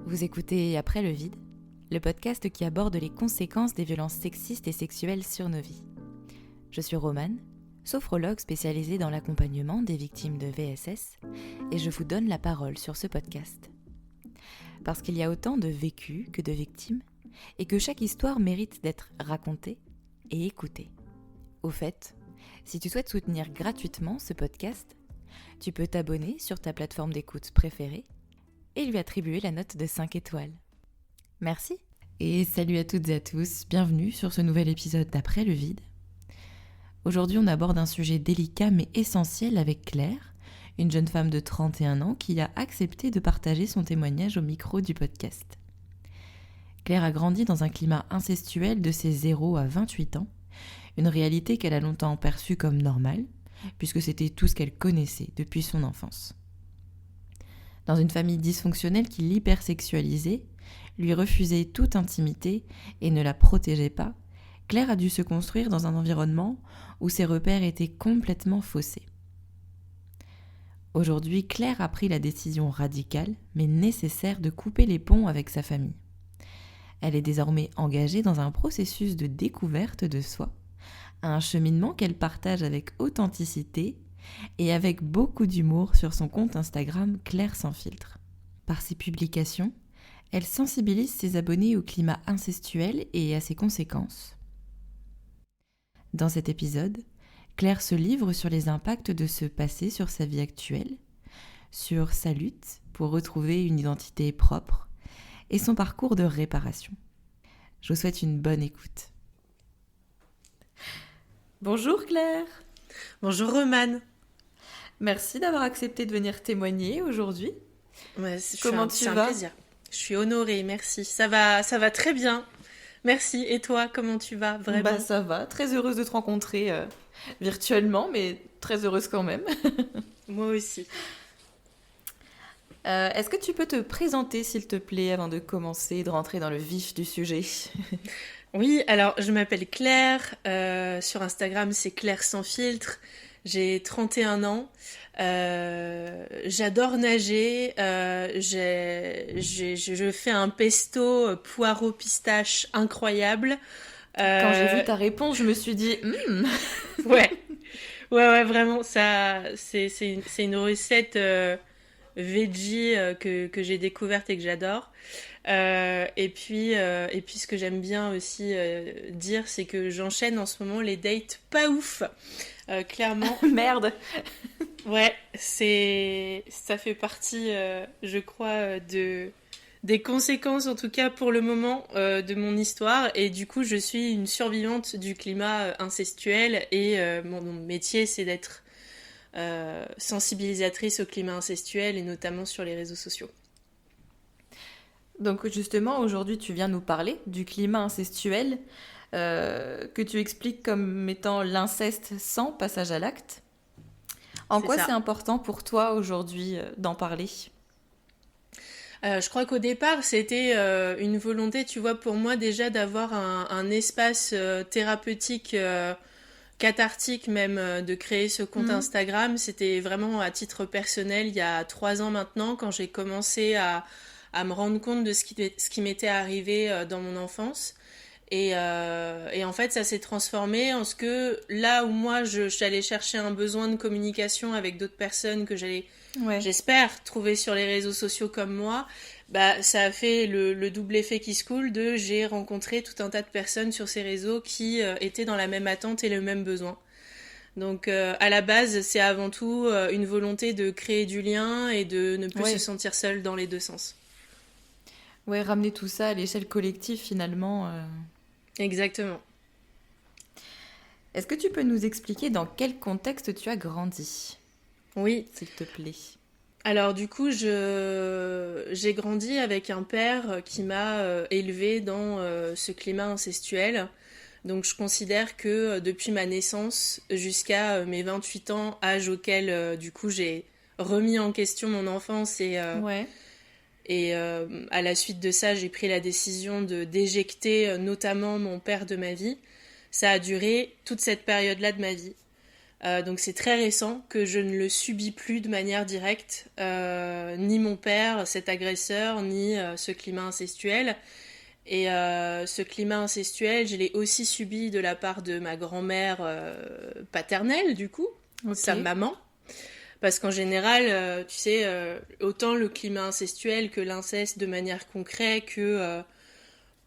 Vous écoutez Après le vide, le podcast qui aborde les conséquences des violences sexistes et sexuelles sur nos vies. Je suis Romane, sophrologue spécialisée dans l'accompagnement des victimes de VSS, et je vous donne la parole sur ce podcast. Parce qu'il y a autant de vécus que de victimes, et que chaque histoire mérite d'être racontée et écoutée. Au fait, si tu souhaites soutenir gratuitement ce podcast, tu peux t'abonner sur ta plateforme d'écoute préférée et lui attribuer la note de 5 étoiles. Merci. Et salut à toutes et à tous, bienvenue sur ce nouvel épisode d'Après le vide. Aujourd'hui, on aborde un sujet délicat mais essentiel avec Claire, une jeune femme de 31 ans qui a accepté de partager son témoignage au micro du podcast. Claire a grandi dans un climat incestuel de ses 0 à 28 ans, une réalité qu'elle a longtemps perçue comme normale, puisque c'était tout ce qu'elle connaissait depuis son enfance. Dans une famille dysfonctionnelle qui l'hypersexualisait, lui refusait toute intimité et ne la protégeait pas, Claire a dû se construire dans un environnement où ses repères étaient complètement faussés. Aujourd'hui, Claire a pris la décision radicale, mais nécessaire, de couper les ponts avec sa famille. Elle est désormais engagée dans un processus de découverte de soi, un cheminement qu'elle partage avec authenticité et avec beaucoup d'humour sur son compte Instagram Claire sans filtre. Par ses publications, elle sensibilise ses abonnés au climat incestuel et à ses conséquences. Dans cet épisode, Claire se livre sur les impacts de ce passé sur sa vie actuelle, sur sa lutte pour retrouver une identité propre et son parcours de réparation. Je vous souhaite une bonne écoute. Bonjour Claire. Bonjour Romane. Merci d'avoir accepté de venir témoigner aujourd'hui. Ouais, Comment tu vas ? C'est un plaisir. Je suis honorée, merci. Ça va très bien. Merci. Et toi, comment tu vas vraiment ? Ça va, très heureuse de te rencontrer virtuellement, mais très heureuse quand même. Moi aussi. Est-ce que tu peux te présenter, s'il te plaît, avant de commencer et de rentrer dans le vif du sujet ? Oui, alors je m'appelle Claire. Sur Instagram, c'est Claire sans filtre. J'ai 31 ans. J'adore nager. Je fais un pesto poireau pistache incroyable. Quand j'ai vu ta réponse, je me suis dit Ouais, vraiment, ça, c'est une recette veggie que j'ai découverte et que j'adore. Et puis, ce que j'aime bien aussi dire, c'est que j'enchaîne en ce moment les dates pas ouf. Clairement. Merde. Ouais, ça fait partie, je crois, des conséquences, en tout cas pour le moment, de mon histoire. Et du coup, je suis une survivante du climat incestuel. Et mon métier, c'est d'être sensibilisatrice au climat incestuel, et notamment sur les réseaux sociaux. Donc justement, aujourd'hui, tu viens nous parler du climat incestuel, que tu expliques comme étant l'inceste sans passage à l'acte. En quoi c'est important pour toi aujourd'hui d'en parler ? Je crois qu'au départ, c'était une volonté, tu vois, pour moi déjà d'avoir un espace thérapeutique, cathartique même, de créer ce compte Instagram. C'était vraiment à titre personnel, il y a 3 ans maintenant, quand j'ai commencé à me rendre compte de ce qui m'était arrivé dans mon enfance. Et en fait, ça s'est transformé en ce que là où moi, j'allais chercher un besoin de communication avec d'autres personnes que j'allais, j'espère, trouver sur les réseaux sociaux comme moi, ça a fait le double effet qui se coule de j'ai rencontré tout un tas de personnes sur ces réseaux qui étaient dans la même attente et le même besoin. Donc à la base, c'est avant tout une volonté de créer du lien et de ne plus se sentir seule dans les deux sens. Ouais, ramener tout ça à l'échelle collective finalement. Exactement. Est-ce que tu peux nous expliquer dans quel contexte tu as grandi ? Oui. S'il te plaît. Alors du coup, j'ai grandi avec un père qui m'a élevée dans ce climat incestuel. Donc je considère que depuis ma naissance jusqu'à mes 28 ans, âge auquel du coup j'ai remis en question mon enfance et à la suite de ça, j'ai pris la décision d'éjecter notamment mon père de ma vie. Ça a duré toute cette période-là de ma vie. Donc c'est très récent que je ne le subis plus de manière directe, ni mon père, cet agresseur, ni ce climat incestuel. Et ce climat incestuel, je l'ai aussi subi de la part de ma grand-mère paternelle, du coup, sa maman. Parce qu'en général, tu sais, autant le climat incestuel que l'inceste de manière concrète, que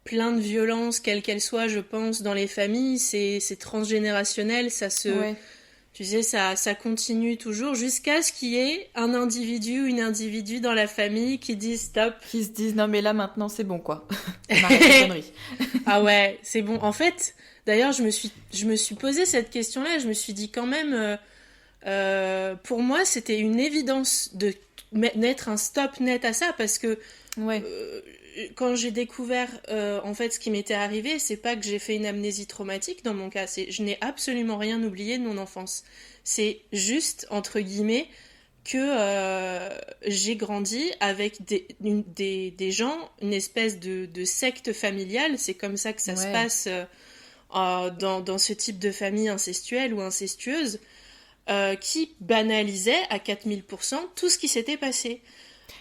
plein de violences, quelles qu'elles soient, je pense, dans les familles, c'est transgénérationnel, ça se... Ouais. Tu sais, ça continue toujours jusqu'à ce qu'il y ait un individu ou une individu dans la famille qui dise stop. Qui se disent non mais là maintenant c'est bon quoi. On arrête les conneries. Ah ouais, c'est bon. En fait, d'ailleurs, je me suis posé cette question-là. Je me suis dit quand même, pour moi, c'était une évidence de mettre un stop net à ça parce que Ouais. quand j'ai découvert en fait ce qui m'était arrivé, c'est pas que j'ai fait une amnésie traumatique dans mon cas, c'est je n'ai absolument rien oublié de mon enfance. C'est juste entre guillemets que j'ai grandi avec des gens, une espèce de secte familiale, c'est comme ça que ça se passe dans ce type de famille incestuelle ou incestueuse, qui banalisait à 4000% tout ce qui s'était passé.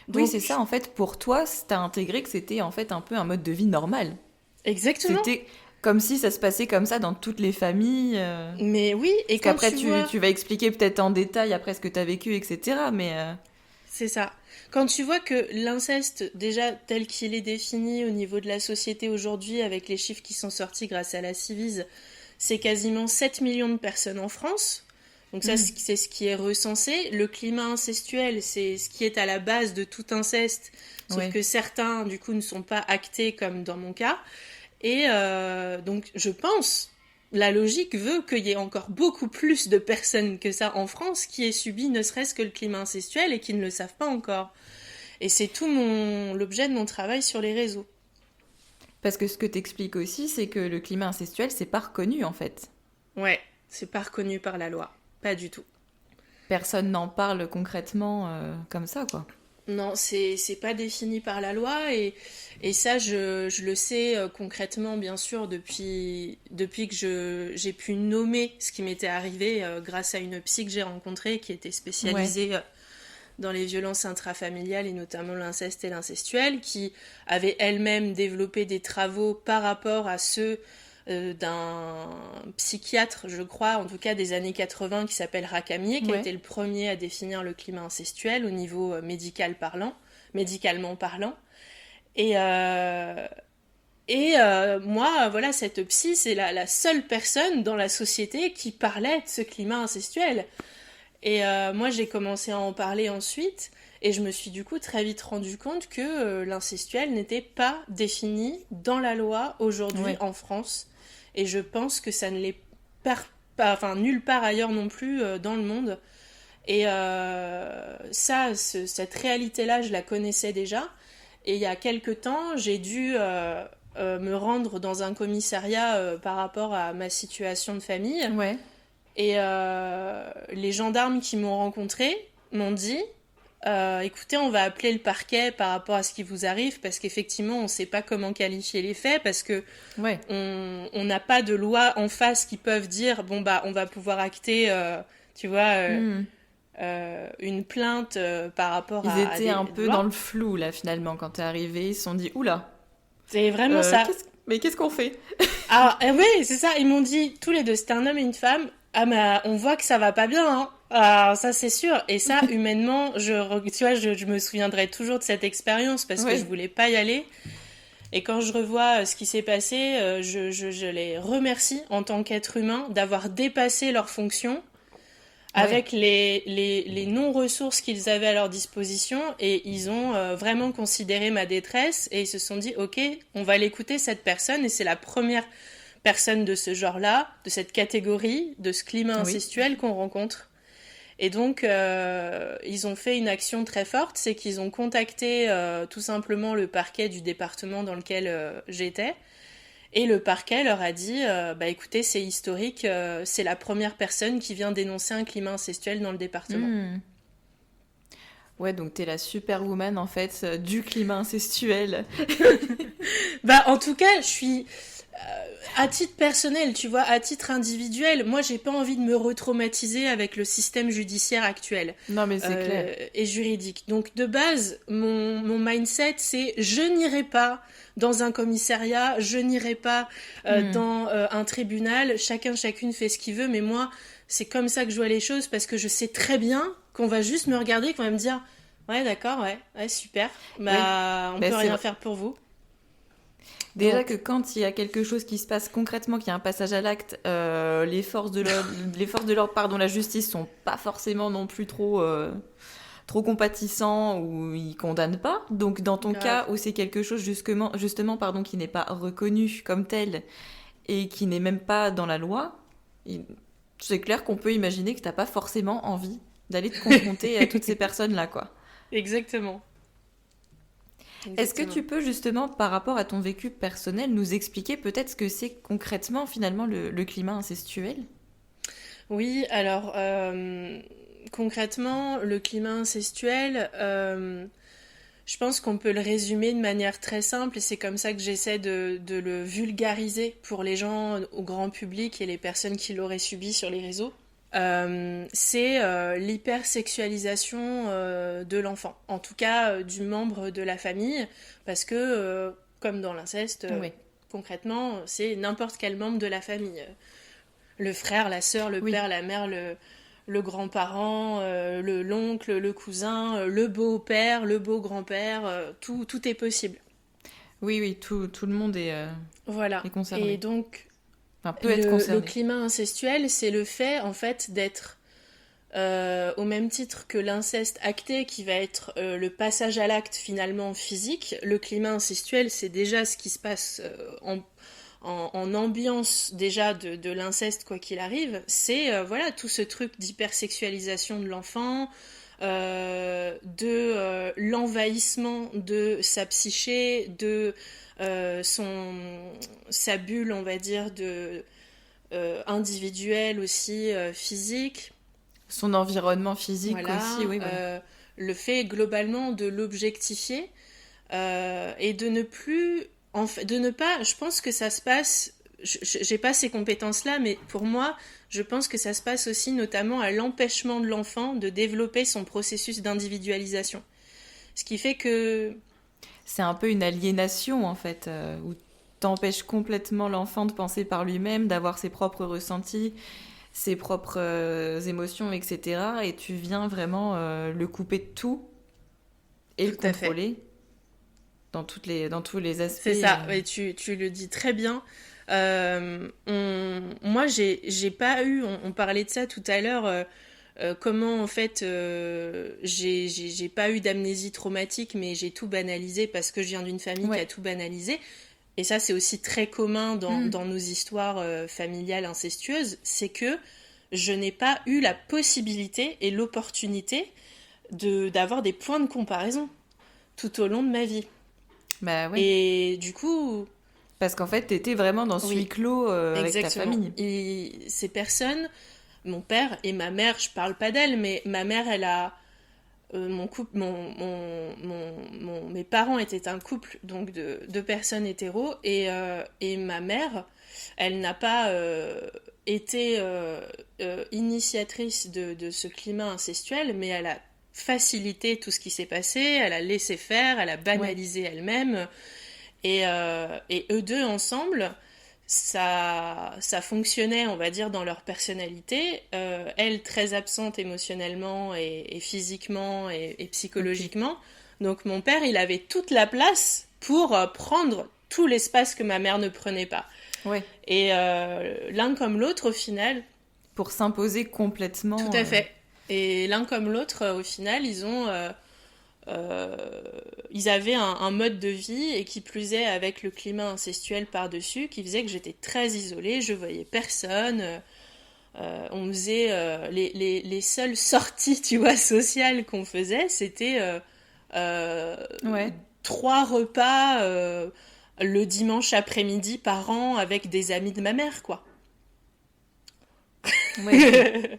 Donc, oui, c'est ça, en fait, pour toi, t'as intégré que c'était en fait un peu un mode de vie normal. Exactement. C'était comme si ça se passait comme ça dans toutes les familles. Mais oui, et quand qu'après vois... tu vas expliquer peut-être en détail après ce que t'as vécu, etc. Mais c'est ça. Quand tu vois que l'inceste, déjà tel qu'il est défini au niveau de la société aujourd'hui, avec les chiffres qui sont sortis grâce à la Civise, c'est quasiment 7 millions de personnes en France. Donc ça, c'est ce qui est recensé. Le climat incestuel, c'est ce qui est à la base de tout inceste, sauf que certains, du coup, ne sont pas actés comme dans mon cas. Et donc, je pense, la logique veut qu'il y ait encore beaucoup plus de personnes que ça en France qui aient subi ne serait-ce que le climat incestuel et qui ne le savent pas encore. Et c'est tout l'objet de mon travail sur les réseaux. Parce que ce que t'expliques aussi, c'est que le climat incestuel, c'est pas reconnu, en fait. Ouais, c'est pas reconnu par la loi. Pas du tout. Personne n'en parle concrètement comme ça, quoi. Non, c'est pas défini par la loi et ça, je le sais concrètement, bien sûr, depuis que j'ai pu nommer ce qui m'était arrivé grâce à une psy que j'ai rencontrée qui était spécialisée dans les violences intrafamiliales et notamment l'inceste et l'incestuel, qui avait elle-même développé des travaux par rapport à ceux d'un psychiatre, je crois, en tout cas des années 80, qui s'appelle Racamier, qui a été le premier à définir le climat incestuel au niveau médicalement parlant. Et moi, voilà, cette psy, c'est la seule personne dans la société qui parlait de ce climat incestuel. Et moi, j'ai commencé à en parler ensuite, et je me suis du coup très vite rendu compte que l'incestuel n'était pas défini dans la loi aujourd'hui en France. Et je pense que ça ne l'est nulle part ailleurs non plus dans le monde. Et cette réalité-là, je la connaissais déjà. Et il y a quelque temps, j'ai dû me rendre dans un commissariat par rapport à ma situation de famille. Ouais. Et les gendarmes qui m'ont rencontrée m'ont dit écoutez, on va appeler le parquet par rapport à ce qui vous arrive, parce qu'effectivement, on ne sait pas comment qualifier les faits, parce que on n'a pas de loi en face qui peuvent dire bon bah on va pouvoir acter, tu vois, une plainte par rapport Ils à étaient un peu lois. dans le flou là finalement quand t'es arrivé. Ils se sont dit oula. C'est vraiment ça. Mais qu'est-ce qu'on fait? Ah oui, c'est ça. Ils m'ont dit tous les deux, c'était un homme et une femme. Ah mais on voit que ça va pas bien, hein. Ah, ça c'est sûr. Et ça, humainement, tu vois, je me souviendrai toujours de cette expérience parce que je voulais pas y aller. Et quand je revois ce qui s'est passé, je les remercie en tant qu'être humain d'avoir dépassé leurs fonctions avec les non-ressources qu'ils avaient à leur disposition, et ils ont vraiment considéré ma détresse et ils se sont dit ok, on va l'écouter cette personne, et c'est la première personne de ce genre-là, de cette catégorie, de ce climat incestuel qu'on rencontre. Et donc, ils ont fait une action très forte, c'est qu'ils ont contacté tout simplement le parquet du département dans lequel j'étais. Et le parquet leur a dit, bah écoutez, c'est historique, c'est la première personne qui vient dénoncer un climat incestuel dans le département. Ouais, donc t'es la superwoman en fait du climat incestuel. Bah en tout cas, je suis... à titre personnel, tu vois, à titre individuel, moi, j'ai pas envie de me retraumatiser avec le système judiciaire actuel. Non, mais c'est clair. Et juridique. Donc, de base, mon mindset, c'est je n'irai pas dans un commissariat, je n'irai pas dans un tribunal, chacune fait ce qu'il veut, mais moi, c'est comme ça que je vois les choses, parce que je sais très bien qu'on va juste me regarder, qu'on va me dire, ouais, d'accord, ouais, super, bah, on peut rien faire pour vous. Déjà donc, que quand il y a quelque chose qui se passe concrètement, qu'il y a un passage à l'acte, les forces de l'ordre, pardon, la justice sont pas forcément non plus trop compatissants ou ils condamnent pas. Donc dans ton cas où c'est quelque chose justement qui n'est pas reconnu comme tel et qui n'est même pas dans la loi, c'est clair qu'on peut imaginer que t'as pas forcément envie d'aller te confronter à toutes ces personnes-là, quoi. Exactement. Est-ce que tu peux justement, par rapport à ton vécu personnel, nous expliquer peut-être ce que c'est concrètement finalement le climat incestuel ? Oui, alors concrètement, le climat incestuel, je pense qu'on peut le résumer de manière très simple et c'est comme ça que j'essaie de le vulgariser pour les gens au grand public et les personnes qui l'auraient subi sur les réseaux. C'est l'hypersexualisation de l'enfant, en tout cas du membre de la famille, parce que comme dans l'inceste, oui. Concrètement, c'est n'importe quel membre de la famille. Le frère, la sœur, le père, la mère, le grand-parent, l'oncle, le cousin, le beau-père, le beau-grand-père, tout est possible. Oui, tout le monde est concerné. Et donc... Enfin, peut être concerné. Le climat incestuel, c'est le fait, en fait, d'être au même titre que l'inceste acté, qui va être le passage à l'acte finalement physique. Le climat incestuel, c'est déjà ce qui se passe en ambiance déjà de l'inceste, quoi qu'il arrive. C'est voilà, tout ce truc d'hypersexualisation de l'enfant, de l'envahissement de sa psyché, de... sa bulle, on va dire, individuelle aussi, physique. Son environnement physique aussi, oui. Le fait globalement de l'objectifier et de ne plus... de ne pas... Je pense que ça se passe... J'ai pas ces compétences-là, mais pour moi, je pense que ça se passe aussi notamment à l'empêchement de l'enfant de développer son processus d'individualisation. Ce qui fait que... C'est un peu une aliénation, en fait, où t'empêches complètement l'enfant de penser par lui-même, d'avoir ses propres ressentis, ses propres émotions, etc. Et tu viens vraiment le couper de tout et le contrôler dans tous les aspects. C'est ça, et tu le dis très bien. Moi, j'ai pas eu... On parlait de ça tout à l'heure... comment en fait j'ai pas eu d'amnésie traumatique, mais j'ai tout banalisé parce que je viens d'une famille qui a tout banalisé, et ça c'est aussi très commun dans nos histoires familiales incestueuses, c'est que je n'ai pas eu la possibilité et l'opportunité d'avoir des points de comparaison tout au long de ma vie. Bah ouais. Et du coup... Parce qu'en fait t'étais vraiment dans ce huis clos avec ta famille. Et ces personnes... Mon père et ma mère, je parle pas d'elle, mais ma mère, elle a... mes parents étaient un couple donc de deux personnes hétéros, et ma mère, elle n'a pas été initiatrice de ce climat incestuel, mais elle a facilité tout ce qui s'est passé, elle a laissé faire, elle a banalisé elle-même, et eux deux ensemble... Ça fonctionnait, on va dire, dans leur personnalité. Elle, très absente émotionnellement et physiquement et psychologiquement. Donc mon père, il avait toute la place pour prendre tout l'espace que ma mère ne prenait pas. Ouais. Et l'un comme l'autre, au final... Pour s'imposer complètement. Tout à fait. Et l'un comme l'autre, au final, ils avaient un mode de vie, et qui plus est avec le climat incestuel par-dessus, qui faisait que j'étais très isolée, je voyais personne, on faisait les seules sorties, tu vois, sociales qu'on faisait, c'était 3 repas le dimanche après-midi par an avec des amis de ma mère, quoi. Ouais.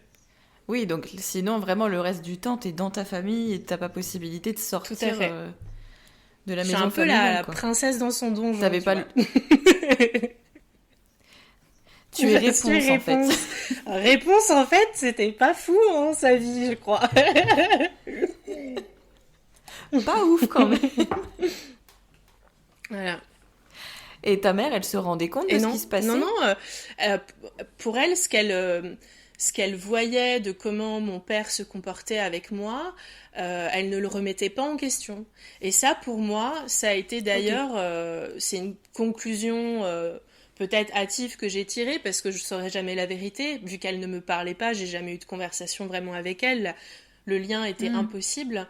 Oui, donc sinon, vraiment, le reste du temps, t'es dans ta famille et t'as pas possibilité de sortir de la maison familiale. Je suis un peu la princesse dans son donjon. T'avais pas Tu es Je suis réponse, en fait. réponse. Réponse, en fait, c'était pas fou, hein, sa vie, je crois. Pas ouf, quand même. Voilà. Et ta mère, elle se rendait compte de Et ce non, qui se passait? non, non. Euh, pour elle, ce qu'elle voyait de comment mon père se comportait avec moi, elle ne le remettait pas en question. Et ça, pour moi, ça a été d'ailleurs, Ok. c'est une conclusion peut-être hâtive que j'ai tirée parce que je saurais jamais la vérité, vu qu'elle ne me parlait pas, j'ai jamais eu de conversation vraiment avec elle. Le lien était Hmm. impossible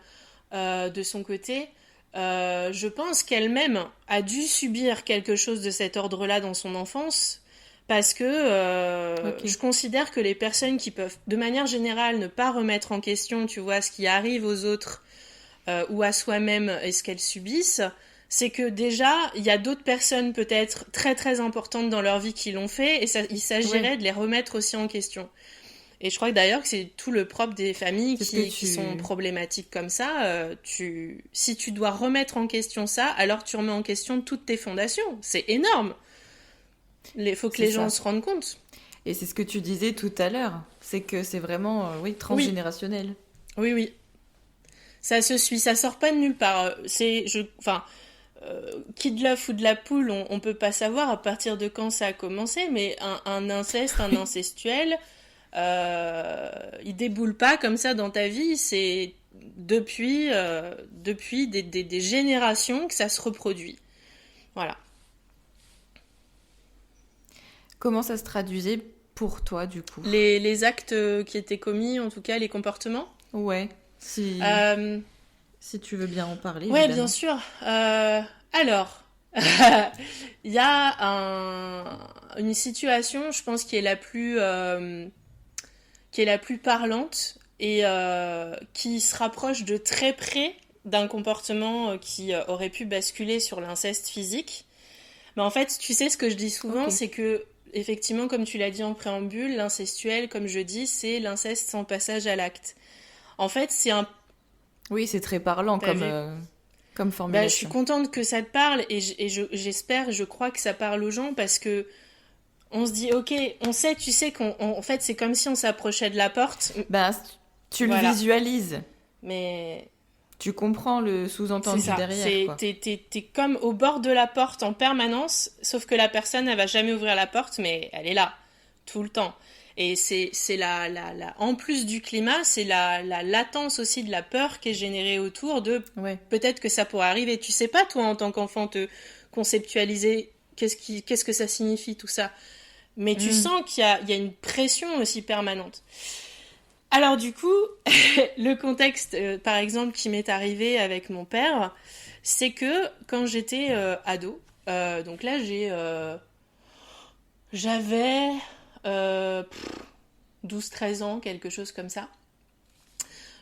de son côté. Je pense qu'elle-même a dû subir quelque chose de cet ordre-là dans son enfance, parce que Ok. je considère que les personnes qui peuvent, de manière générale, ne pas remettre en question, tu vois, ce qui arrive aux autres ou à soi-même et ce qu'elles subissent, c'est que déjà, il y a d'autres personnes peut-être très très importantes dans leur vie qui l'ont fait, et ça, il Ouais. s'agirait de les remettre aussi en question. Et je crois que d'ailleurs que c'est tout le propre des familles C'est ce que qui sont tu... problématiques comme ça. Si tu dois remettre en question ça, alors tu remets en question toutes tes fondations. C'est énorme. Il faut que C'est les gens ça. se rendent compte. Et c'est ce que tu disais tout à l'heure. C'est que c'est vraiment, oui, Oui, transgénérationnel. oui, oui. Ça se suit, ça sort pas de nulle part. Enfin, qui de l'œuf ou de la poule, on peut pas savoir à partir de quand ça a commencé, mais un inceste, un incestuel, il déboule pas comme ça dans ta vie. C'est depuis des générations que ça se reproduit. Voilà. Comment ça se traduisait pour toi, du coup? Les actes qui étaient commis, en tout cas les comportements. Ouais, si, Euh, si tu veux bien en parler, ouais, bien évidemment. sûr. Alors, il y a une situation, je pense, qui est la plus parlante et qui se rapproche de très près d'un comportement qui aurait pu basculer sur l'inceste physique. Mais en fait, tu sais, ce que je dis Ok. souvent, c'est que, effectivement, comme tu l'as dit en préambule, l'incestuel, comme je dis, c'est l'inceste sans passage à l'acte. En fait, c'est un... Oui, c'est très parlant T'as comme, vu? comme Bah, je suis formulation. contente que ça te parle j'espère, je crois que ça parle aux gens parce que on se dit, ok, on sait, tu sais en fait, c'est comme si on s'approchait de la porte. Ben, tu le Voilà. visualises. Mais Tu comprends le c'est sous-entendu ça. derrière, quoi. T'es comme au bord de la porte en permanence, sauf que la personne, elle va jamais ouvrir la porte, mais elle est là, tout le temps. Et c'est en plus du climat, c'est la latence aussi de la peur qui est générée autour de Ouais. peut-être que ça pourrait arriver. Tu sais pas, toi, en tant qu'enfant, te conceptualiser qu'est-ce que ça signifie, tout ça. Mais tu Hmm. sens il y a une pression aussi permanente. Alors du coup, le contexte, par exemple, qui m'est arrivé avec mon père, c'est que quand j'étais ado, donc là j'avais 12-13 ans, quelque chose comme ça.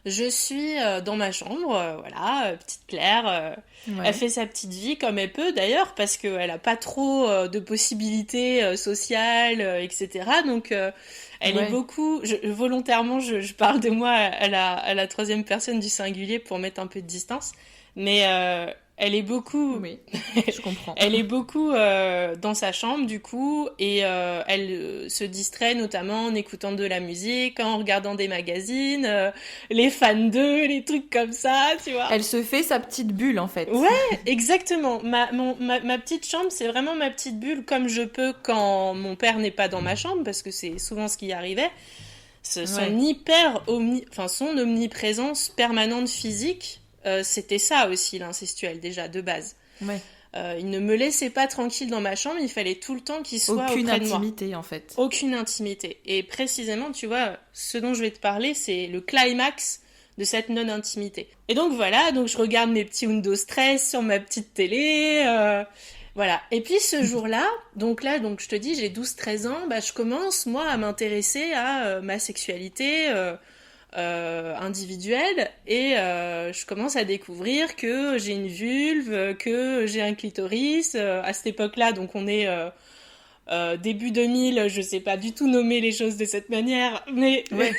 Je suis dans ma chambre, voilà, petite Claire, elle Ouais. fait sa petite vie comme elle peut d'ailleurs, parce qu'elle a pas trop de possibilités sociales, etc. Donc elle est Ouais. beaucoup, volontairement je parle de moi à la troisième personne du singulier pour mettre un peu de distance, mais elle est beaucoup Oui. Je comprends. elle est beaucoup dans sa chambre du coup et elle se distrait notamment en écoutant de la musique, en regardant des magazines, les fans d'eux, les trucs comme ça, tu vois. Elle se fait sa petite bulle, en fait. Ouais, exactement. Ma petite chambre, c'est vraiment ma petite bulle comme je peux quand mon père n'est pas dans ma chambre parce que c'est souvent ce qui arrivait. Ouais. Enfin son omniprésence permanente physique, c'était ça aussi l'incestuel déjà de base. Ouais. Il ne me laissait pas tranquille dans ma chambre, il fallait tout le temps qu'il soit Aucune auprès de moi. intimité, en fait. Aucune intimité. Et précisément, tu vois, ce dont je vais te parler, c'est le climax de cette non-intimité. Et donc voilà, donc je regarde mes petits Windows 13 sur ma petite télé, voilà. Et puis ce jour-là, donc là, donc je te dis, j'ai 12-13 ans, bah, je commence, moi, à m'intéresser à ma sexualité individuelle et je commence à découvrir que j'ai une vulve, que j'ai un clitoris. À cette époque-là, donc on est début 2000, je sais pas du tout nommer les choses de cette manière, mais Ouais.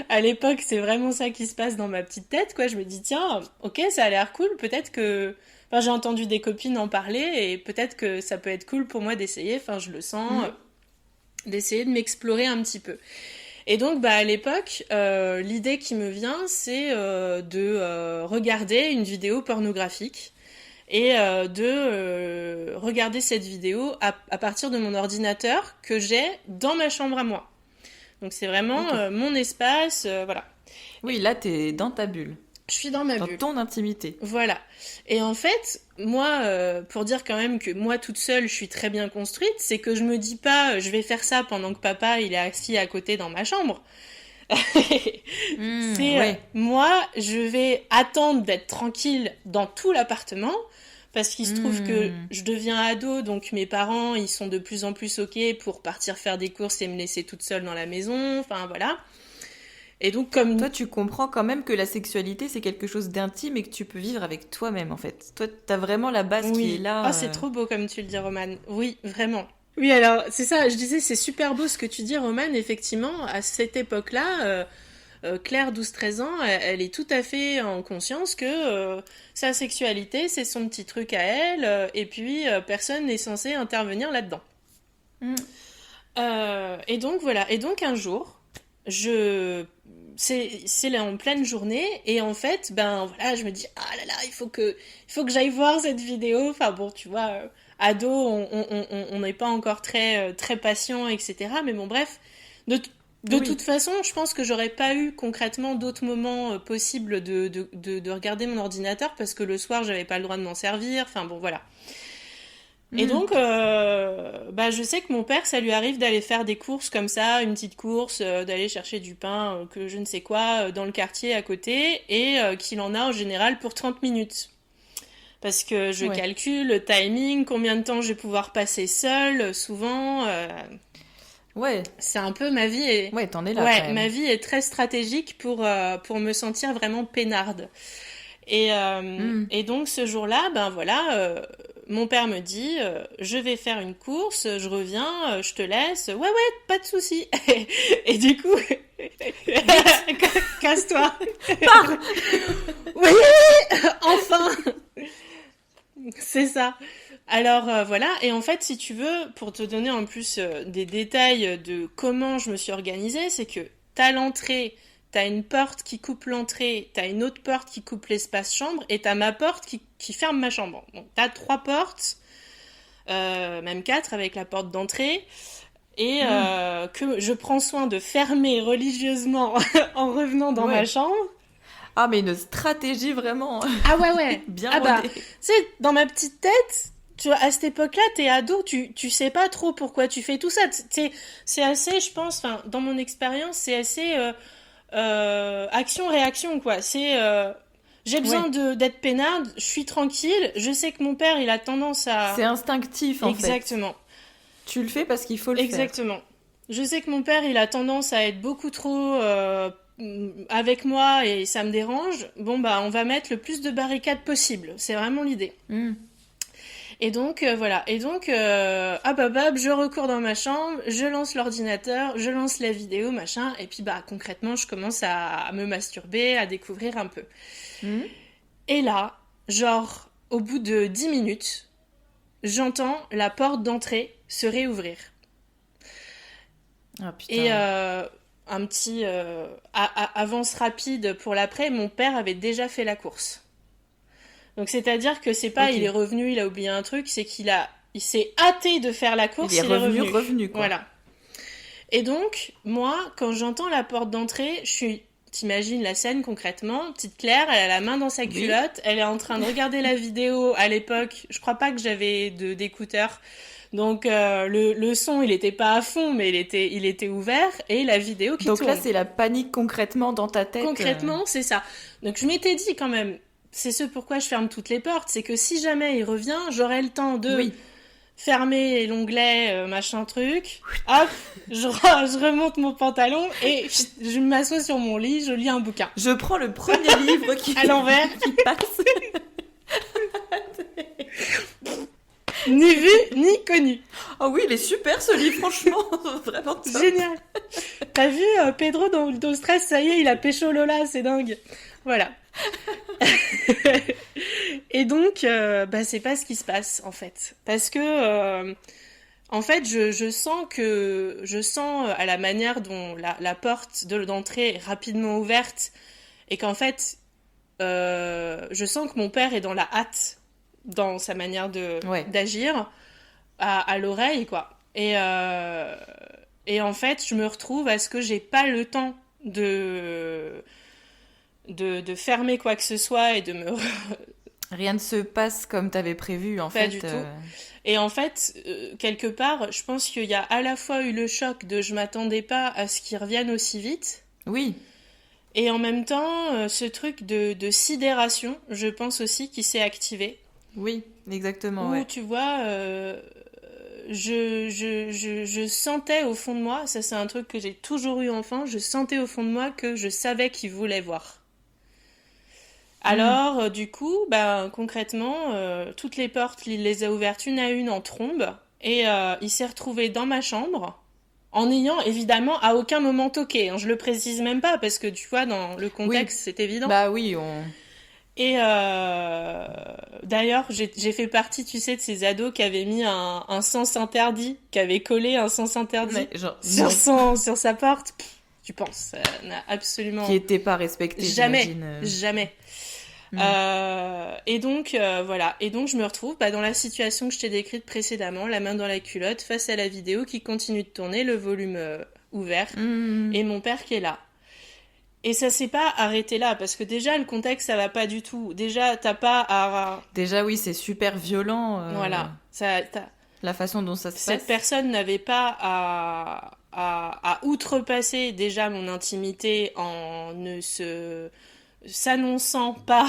à l'époque, c'est vraiment ça qui se passe dans ma petite tête, quoi. Je me dis, tiens, ok, ça a l'air cool, peut-être que... Enfin, j'ai entendu des copines en parler, et peut-être que ça peut être cool pour moi d'essayer, enfin, je le sens. Mhm. d'essayer de m'explorer un petit peu. Et donc, bah, à l'époque, l'idée qui me vient, c'est de regarder une vidéo pornographique et de regarder cette vidéo à partir de mon ordinateur que j'ai dans ma chambre à moi. Donc, c'est vraiment mon espace, voilà. Oui, là, t'es dans ta bulle. Je suis dans ma bulle. Dans ton intimité. Voilà. Et en fait, moi, pour dire quand même que moi toute seule, je suis très bien construite, c'est que je me dis pas, je vais faire ça pendant que papa il est assis à côté dans ma chambre. Moi, je vais attendre d'être tranquille dans tout l'appartement, parce qu'il se trouve que je deviens ado, donc mes parents, ils sont de plus en plus ok pour partir faire des courses et me laisser toute seule dans la maison, enfin voilà. Et donc, comme... Toi, tu comprends quand même que la sexualité, c'est quelque chose d'intime et que tu peux vivre avec toi-même, en fait. Toi, t'as vraiment la base qui est là. Ah, c'est trop beau, comme tu le dis, Romane. Oui, vraiment. Oui, alors, c'est ça, je disais, c'est super beau ce que tu dis, Romane. Effectivement, à cette époque-là, Claire, 12-13 ans, elle est tout à fait en conscience que sa sexualité, c'est son petit truc à elle, et puis personne n'est censé intervenir là-dedans. Et donc, voilà. Et donc, un jour, c'est là en pleine journée et en fait ben voilà je me dis ah là là il faut que j'aille voir cette vidéo, enfin bon tu vois ado on n'est pas encore très très patient etc, mais bon bref de toute façon je pense que j'aurais pas eu concrètement d'autres moments possibles de regarder mon ordinateur parce que le soir j'avais pas le droit de m'en servir, enfin bon voilà. Et donc, bah, je sais que mon père, ça lui arrive d'aller faire des courses comme ça, une petite course, d'aller chercher du pain, que je ne sais quoi, dans le quartier à côté, et qu'il en a en général pour 30 minutes. Parce que je calcule le timing, combien de temps je vais pouvoir passer seule, souvent. C'est un peu ma vie. T'en es là quand même. Ma vie est très stratégique pour me sentir vraiment peinarde. Et donc, ce jour-là, ben voilà... mon père me dit, je vais faire une course, je reviens, je te laisse. Ouais, pas de souci. Et du coup, casse-toi. Pars. Oui, enfin. C'est ça. Alors voilà, et en fait, si tu veux, pour te donner en plus des détails de comment je me suis organisée, c'est que t'as l'entrée, t'as une porte qui coupe l'entrée, t'as une autre porte qui coupe l'espace chambre, et t'as ma porte qui ferme ma chambre. Donc t'as 3 portes, même 4 avec la porte d'entrée, et que je prends soin de fermer religieusement en revenant dans ma chambre. Ah mais une stratégie vraiment. Ah ouais. Bien rodée. Bah, tu sais, dans ma petite tête... Tu vois, à cette époque-là, t'es ado, tu sais pas trop pourquoi tu fais tout ça. C'est assez, je pense, enfin, dans mon expérience, c'est assez action-réaction, quoi. C'est j'ai besoin d'être peinarde, je suis tranquille, je sais que mon père, il a tendance à... C'est instinctif, en fait. Exactement. Tu le fais parce qu'il faut le faire. Exactement. Je sais que mon père, il a tendance à être beaucoup trop avec moi et ça me dérange. Bon, bah, on va mettre le plus de barricades possible. C'est vraiment l'idée. Et donc, voilà. Et donc, je recours dans ma chambre, je lance l'ordinateur, je lance la vidéo, machin. Et puis, bah, concrètement, je commence à me masturber, à découvrir un peu. Et là, genre, au bout de 10 minutes, j'entends la porte d'entrée se réouvrir. Ah, putain. Et un petit avance rapide pour l'après, mon père avait déjà fait la course. Donc c'est-à-dire que c'est pas il est revenu, il a oublié un truc, c'est qu'il s'est hâté de faire la course, il est revenu quoi. Voilà. Et donc moi, quand j'entends la porte d'entrée, t'imagines la scène concrètement, petite Claire, elle a la main dans sa culotte, elle est en train de regarder la vidéo. À l'époque, je crois pas que j'avais d'écouteurs. Donc le son, il était pas à fond, mais il était ouvert, et la vidéo qui tourne. Donc là, c'est la panique concrètement dans ta tête. Concrètement, c'est ça. Donc je m'étais dit quand même, c'est ce pourquoi je ferme toutes les portes, c'est que si jamais il revient, j'aurai le temps de fermer l'onglet, machin truc, hop, je remonte mon pantalon et je m'assois sur mon lit, je lis un bouquin. Je prends le premier livre qui à l'envers qui passe. Ni vu, ni connu. Oh oui, il est super ce livre, franchement, vraiment top. Génial. T'as vu Pedro dans Stress, ça y est, il a pécho Lola, c'est dingue. Voilà. Et donc, c'est pas ce qui se passe en fait, parce que En fait, je sens à la manière dont la porte d'entrée est rapidement ouverte et qu'en fait, je sens que mon père est dans la hâte dans sa manière Ouais. d'agir à l'oreille, quoi. Et en fait, je me retrouve à ce que j'ai pas le temps de fermer quoi que ce soit et de me... Rien ne se passe comme t'avais prévu, en Pas fait. du tout. Et en fait, quelque part, je pense qu'il y a à la fois eu le choc de je m'attendais pas à ce qu'ils reviennent aussi vite, Oui, et en même temps, ce truc de sidération, je pense aussi, qui s'est activé. oui, exactement, Où, ouais. tu vois, je sentais au fond de moi, ça c'est un truc que j'ai toujours eu enfant, je sentais au fond de moi que je savais qu'ils voulaient voir. Mm. Alors, du coup, ben, concrètement, toutes les portes, il les a ouvertes une à une en trombe, et il s'est retrouvé dans ma chambre, en ayant évidemment à aucun moment toqué, hein. Je le précise même pas, parce que tu vois, dans le Oui, contexte, c'est évident. bah oui, on... Et d'ailleurs, j'ai fait partie, tu sais, de ces ados qui avaient mis un sens interdit, qui avaient collé un sens interdit Mais, genre, sur non. sur sa porte. Tu penses, ça n'a absolument Qui était pas respecté, jamais, j'imagine. jamais. Mm. Et donc, voilà. Et donc, je me retrouve dans la situation que je t'ai décrite précédemment, la main dans la culotte, face à la vidéo qui continue de tourner, le volume ouvert, Mm. et mon père qui est là. Et ça s'est pas arrêté là, parce que déjà, le contexte, ça va pas du tout. Déjà, t'as pas à... Déjà, oui, c'est super violent, Voilà. Ça, la façon dont ça se cette passe. personne n'avait pas à outrepasser déjà mon intimité en ne s'annonçant pas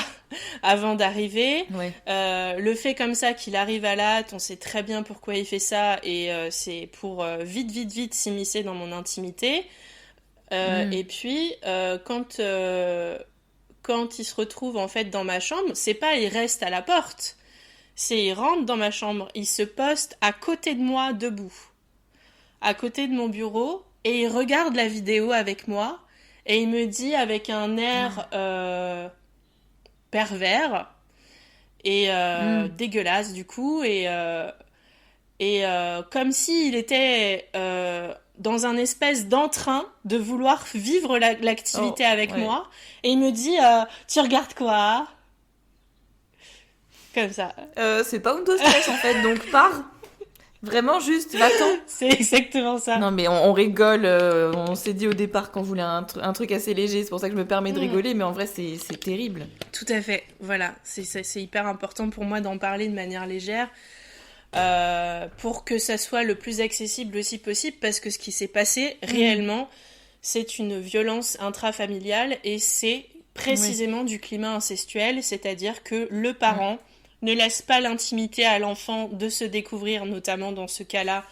avant d'arriver. Ouais. Le fait comme ça qu'il arrive à la hâte, on sait très bien pourquoi il fait ça, et c'est pour vite s'immiscer dans mon intimité. Et puis, quand il se retrouve en fait dans ma chambre, c'est pas il reste à la porte, c'est il rentre dans ma chambre, il se poste à côté de moi debout, à côté de mon bureau, et il regarde la vidéo avec moi, et il me dit avec un air pervers et dégueulasse du coup, et comme s'il était dans un espèce d'entrain de vouloir vivre l'activité avec ouais. moi. Et il me dit, tu regardes quoi? Comme ça. C'est pas un stress en fait, donc pars. Vraiment juste, va-t'en. C'est exactement ça. Non mais on rigole, on s'est dit au départ qu'on voulait un truc assez léger, c'est pour ça que je me permets de rigoler, mais en vrai c'est terrible. Tout à fait, voilà. C'est hyper important pour moi d'en parler de manière légère. Pour que ça soit le plus accessible aussi possible, parce que ce qui s'est passé réellement, c'est une violence intrafamiliale, et c'est précisément du climat incestuel, c'est-à-dire que le parent ne laisse pas l'intimité à l'enfant de se découvrir, notamment dans ce cas-là,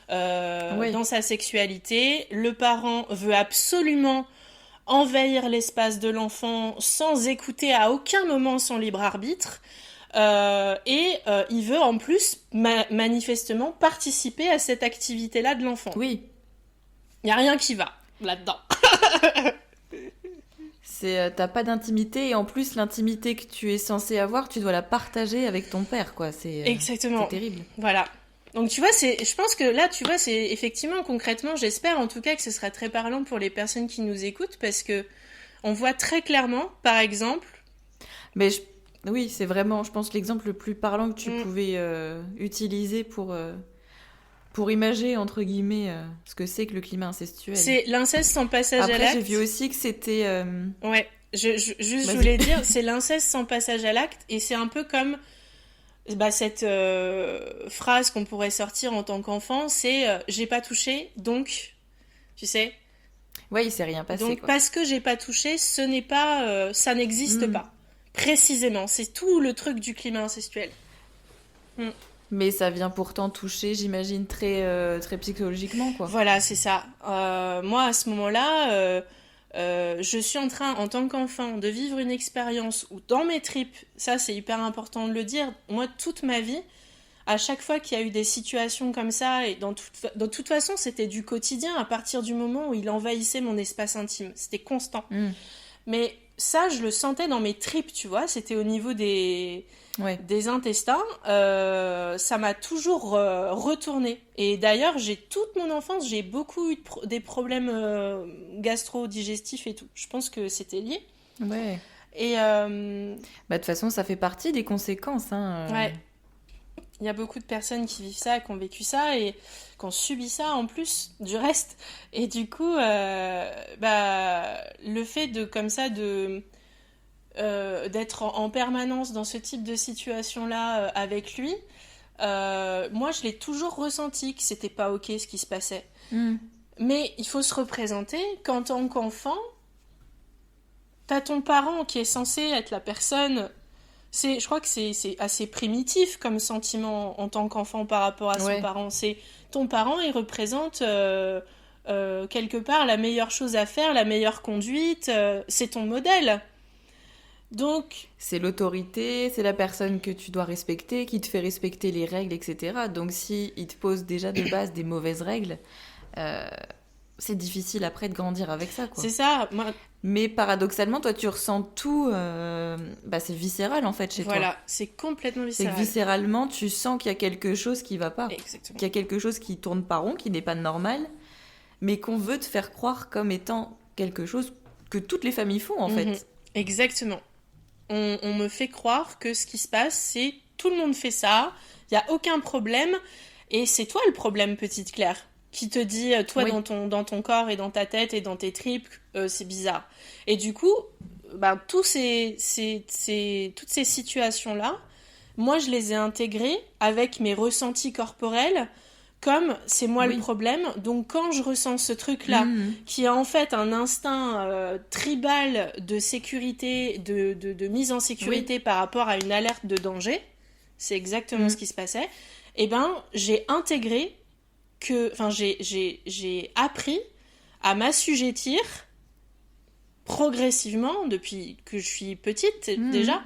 dans sa sexualité. Le parent veut absolument envahir l'espace de l'enfant sans écouter à aucun moment son libre arbitre. Et il veut en plus manifestement participer à cette activité-là de l'enfant. Oui. Il n'y a rien qui va là-dedans. T'as pas d'intimité, et en plus l'intimité que tu es censé avoir, tu dois la partager avec ton père, quoi. Exactement. C'est terrible. Voilà. Donc tu vois, je pense que là, tu vois, c'est effectivement, concrètement, j'espère en tout cas que ce sera très parlant pour les personnes qui nous écoutent, parce que on voit très clairement, par exemple... Mais oui, c'est vraiment, je pense, l'exemple le plus parlant que tu pouvais utiliser pour imager, entre guillemets, ce que c'est que le climat incestuel. C'est l'inceste sans passage à l'acte. Après, j'ai vu aussi que c'était... Ouais, je voulais dire, c'est l'inceste sans passage à l'acte, et c'est un peu comme cette phrase qu'on pourrait sortir en tant qu'enfant, c'est j'ai pas touché, donc, tu sais... Ouais, il s'est rien passé, donc, quoi. parce que j'ai pas touché, ce n'est pas... ça n'existe pas. Précisément, c'est tout le truc du climat incestuel. Mais ça vient pourtant toucher, j'imagine, très, très psychologiquement, quoi. Voilà, c'est ça. Moi, à ce moment-là, je suis en train, en tant qu'enfant, de vivre une expérience où, dans mes tripes, ça c'est hyper important de le dire, moi, toute ma vie, à chaque fois qu'il y a eu des situations comme ça, et de toute façon, c'était du quotidien à partir du moment où il envahissait mon espace intime. C'était constant. Mais ça, je le sentais dans mes tripes, tu vois. C'était au niveau des intestins. Ça m'a toujours retourné. Et d'ailleurs, toute mon enfance, j'ai beaucoup eu des problèmes gastro-digestifs et tout. Je pense que c'était lié. Ouais. Et de toute façon, ça fait partie des conséquences. Ouais. Il y a beaucoup de personnes qui vivent ça, qui ont vécu ça et qui ont subi ça en plus du reste. Et du coup, le fait d'être en permanence dans ce type de situation-là avec lui, moi, je l'ai toujours ressenti que c'était pas ok ce qui se passait. Mais il faut se représenter qu'en tant qu'enfant, t'as ton parent qui est censé être la personne... Je crois que c'est assez primitif comme sentiment en tant qu'enfant par rapport à son parent. C'est ton parent, il représente quelque part la meilleure chose à faire, la meilleure conduite, c'est ton modèle. Donc... C'est l'autorité, c'est la personne que tu dois respecter, qui te fait respecter les règles, etc. Donc si il te pose déjà de base des mauvaises règles, c'est difficile après de grandir avec ça, quoi. C'est ça. Mais paradoxalement, toi, tu ressens tout... c'est viscéral, en fait, chez toi. Voilà, c'est complètement viscéral. C'est que viscéralement, tu sens qu'il y a quelque chose qui va pas. Exactement. Qu'il y a quelque chose qui tourne pas rond, qui n'est pas normal, mais qu'on veut te faire croire comme étant quelque chose que toutes les familles font, en fait. Exactement. On me fait croire que ce qui se passe, c'est tout le monde fait ça, il n'y a aucun problème, et c'est toi le problème, petite Claire, qui te dit, toi, dans ton corps et dans ta tête et dans tes tripes, c'est bizarre. Et du coup, toutes ces situations-là, moi, je les ai intégrées avec mes ressentis corporels, comme c'est moi le problème. Donc, quand je ressens ce truc-là, qui est en fait un instinct tribal de sécurité, de mise en sécurité par rapport à une alerte de danger, c'est exactement ce qui se passait, j'ai intégré j'ai appris à m'assujettir progressivement depuis que je suis petite déjà,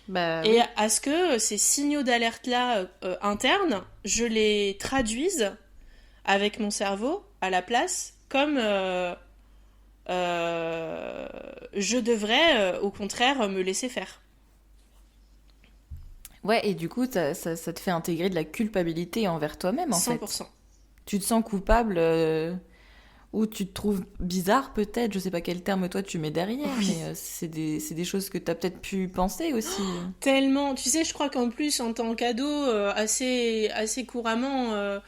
et à ce que ces signaux d'alerte-là internes, je les traduise avec mon cerveau à la place comme je devrais au contraire me laisser faire. Ouais, et du coup, ça te fait intégrer de la culpabilité envers toi-même, en 100%. fait. Tu te sens coupable ou tu te trouves bizarre, peut-être. Je sais pas quel terme toi tu mets derrière, mais c'est des choses que tu as peut-être pu penser aussi. Tellement. Tu sais, je crois qu'en plus, en tant qu'ado, assez couramment,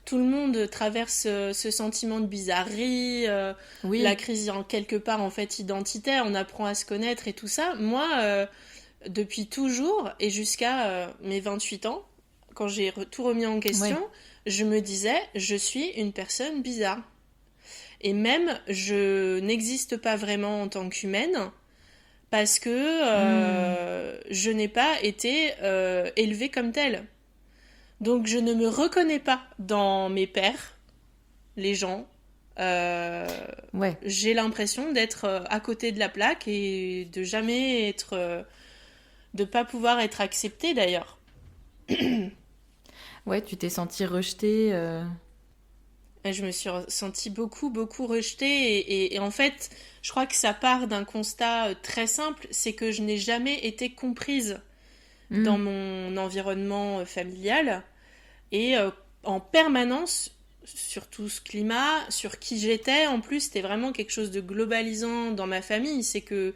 tout le monde traverse ce sentiment de bizarrerie, la crise en quelque part en fait identitaire, on apprend à se connaître et tout ça. Moi, depuis toujours et jusqu'à mes 28 ans, quand j'ai tout remis en question, je me disais, je suis une personne bizarre. Et même, je n'existe pas vraiment en tant qu'humaine parce que je n'ai pas été élevée comme telle. Donc, je ne me reconnais pas dans mes pairs, les gens. J'ai l'impression d'être à côté de la plaque et de jamais être... de pas pouvoir être acceptée, d'ailleurs. Ouais, tu t'es sentie rejetée. Et je me suis sentie beaucoup rejetée. Et en fait, je crois que ça part d'un constat très simple, c'est que je n'ai jamais été comprise dans mon environnement familial. Et en permanence, sur tout ce climat, sur qui j'étais, en plus, c'était vraiment quelque chose de globalisant dans ma famille. C'est que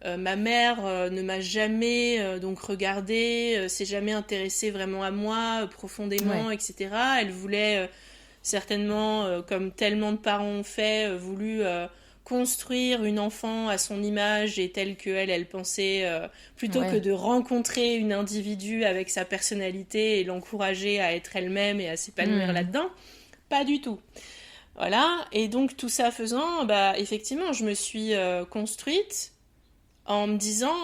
ma mère ne m'a jamais donc regardée, s'est jamais intéressée vraiment à moi profondément, etc. Elle voulait certainement, comme tellement de parents ont fait, voulu construire une enfant à son image et telle qu'elle pensait, plutôt que de rencontrer une individu avec sa personnalité et l'encourager à être elle-même et à s'épanouir là-dedans. Pas du tout. Voilà, et donc tout ça faisant, effectivement, je me suis construite en me disant,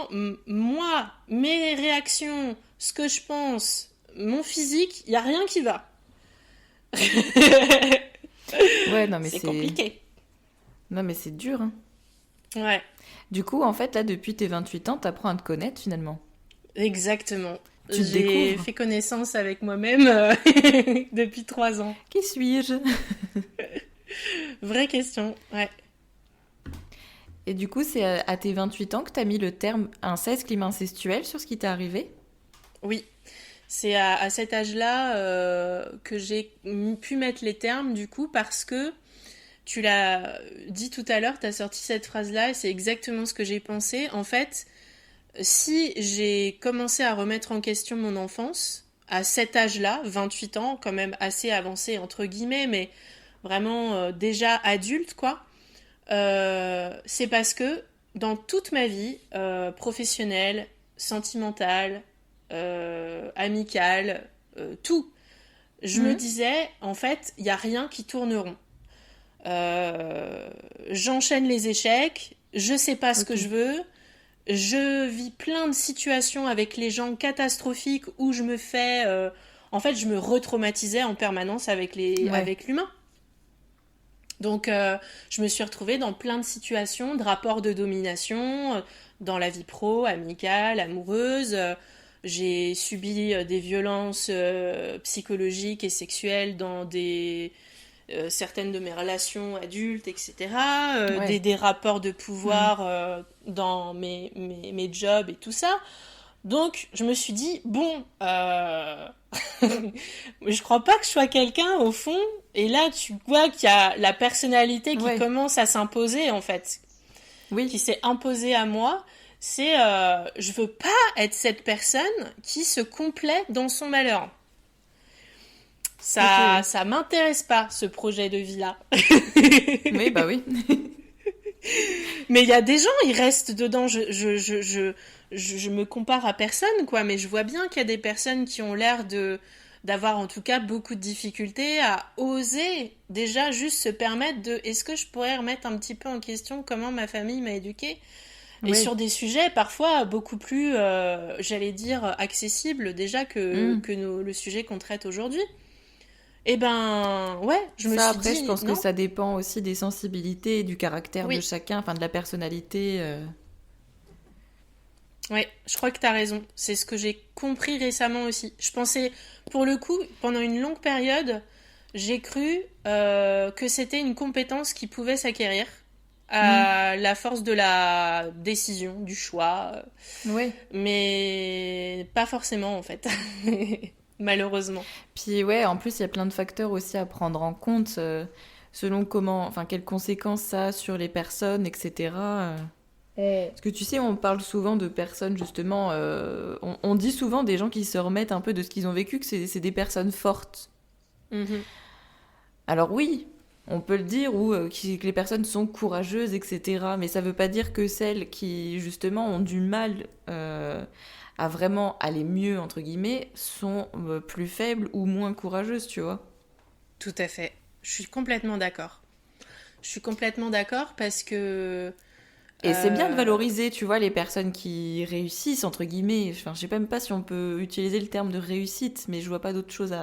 moi, mes réactions, ce que je pense, mon physique, il n'y a rien qui va. Non, mais c'est compliqué. Non, mais c'est dur. Hein. Ouais. Du coup, en fait, là, depuis tes 28 ans, t'apprends à te connaître, finalement. Exactement. J'ai fait connaissance avec moi-même depuis 3 ans. Qui suis-je? Vraie question, ouais. Et du coup, c'est à tes 28 ans que tu as mis le terme inceste, climat incestuel sur ce qui t'est arrivé? Oui, c'est à cet âge-là que j'ai pu mettre les termes, du coup, parce que tu l'as dit tout à l'heure, tu as sorti cette phrase-là, et c'est exactement ce que j'ai pensé. En fait, si j'ai commencé à remettre en question mon enfance, à cet âge-là, 28 ans, quand même assez avancé, entre guillemets, mais vraiment déjà adulte, quoi, c'est parce que dans toute ma vie, professionnelle, sentimentale, amicale, tout, je me Mhm. disais, en fait, il n'y a rien qui tourne rond. J'enchaîne les échecs, je sais pas ce que Ok. je veux, je vis plein de situations avec les gens catastrophiques où je me fais... en fait, je me retraumatisais en permanence Ouais. avec l'humain. Donc, je me suis retrouvée dans plein de situations, de rapports de domination, dans la vie pro, amicale, amoureuse. J'ai subi des violences psychologiques et sexuelles dans certaines de mes relations adultes, etc. Ouais. Des rapports de Mhm. pouvoir dans mes jobs et tout ça. Donc, je me suis dit, bon, je crois pas que je sois quelqu'un au fond. Et là, tu vois qu'il y a la personnalité qui Ouais. commence à s'imposer, en fait, qui Oui. s'est imposée à moi. C'est, je veux pas être cette personne qui se complaît dans son malheur. Ok, oui. Ça m'intéresse pas, ce projet de vie-là. Oui, bah oui. Mais il y a des gens, ils restent dedans. Je me compare à personne, quoi. Mais je vois bien qu'il y a des personnes qui ont l'air d'avoir en tout cas beaucoup de difficultés à oser déjà juste se permettre de est-ce que je pourrais remettre un petit peu en question comment ma famille m'a éduquée et sur Oui. des sujets parfois beaucoup plus, j'allais dire, accessibles déjà Mhm. le sujet qu'on traite aujourd'hui. Eh ben, ouais, je me Ça, suis après, je dit pense que non, ça dépend aussi des sensibilités et du caractère de oui, chacun, enfin de la personnalité. ouais, je crois que t'as raison. C'est ce que j'ai compris récemment aussi. Je pensais, pour le coup, pendant une longue période, j'ai cru que c'était une compétence qui pouvait s'acquérir Mhm. à la force de la décision, du choix, Ouais. mais pas forcément en fait, malheureusement. Puis ouais, en plus, il y a plein de facteurs aussi à prendre en compte, selon comment, enfin, quelles conséquences ça a sur les personnes, etc. Parce que tu sais, on parle souvent de personnes, justement, on dit souvent des gens qui se remettent un peu de ce qu'ils ont vécu, que c'est des personnes fortes. Mhm. Alors oui, on peut le dire, ou que les personnes sont courageuses, etc. Mais ça veut pas dire que celles qui, justement, ont du mal à vraiment aller mieux, entre guillemets, sont plus faibles ou moins courageuses, tu vois. Tout à fait. Je suis complètement d'accord. Je suis complètement d'accord parce que Et c'est bien de euh, valoriser, tu vois, les personnes qui réussissent, entre guillemets. Enfin, je sais même pas si on peut utiliser le terme de réussite, mais je vois pas d'autre chose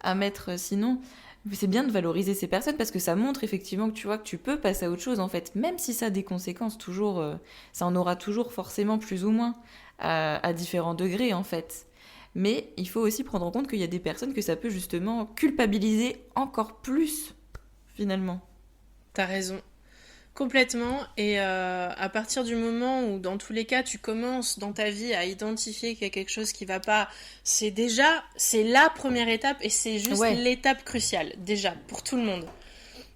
à mettre sinon. Mais c'est bien de valoriser ces personnes parce que ça montre effectivement que tu vois que tu peux passer à autre chose en fait, même si ça a des conséquences toujours, ça en aura toujours forcément plus ou moins à différents degrés en fait. Mais il faut aussi prendre en compte qu'il y a des personnes que ça peut justement culpabiliser encore plus finalement. t'as raison. Complètement. Et à partir du moment où, dans tous les cas, tu commences dans ta vie à identifier qu'il y a quelque chose qui va pas, c'est la première étape et c'est juste Ouais, l'étape cruciale, déjà, pour tout le monde.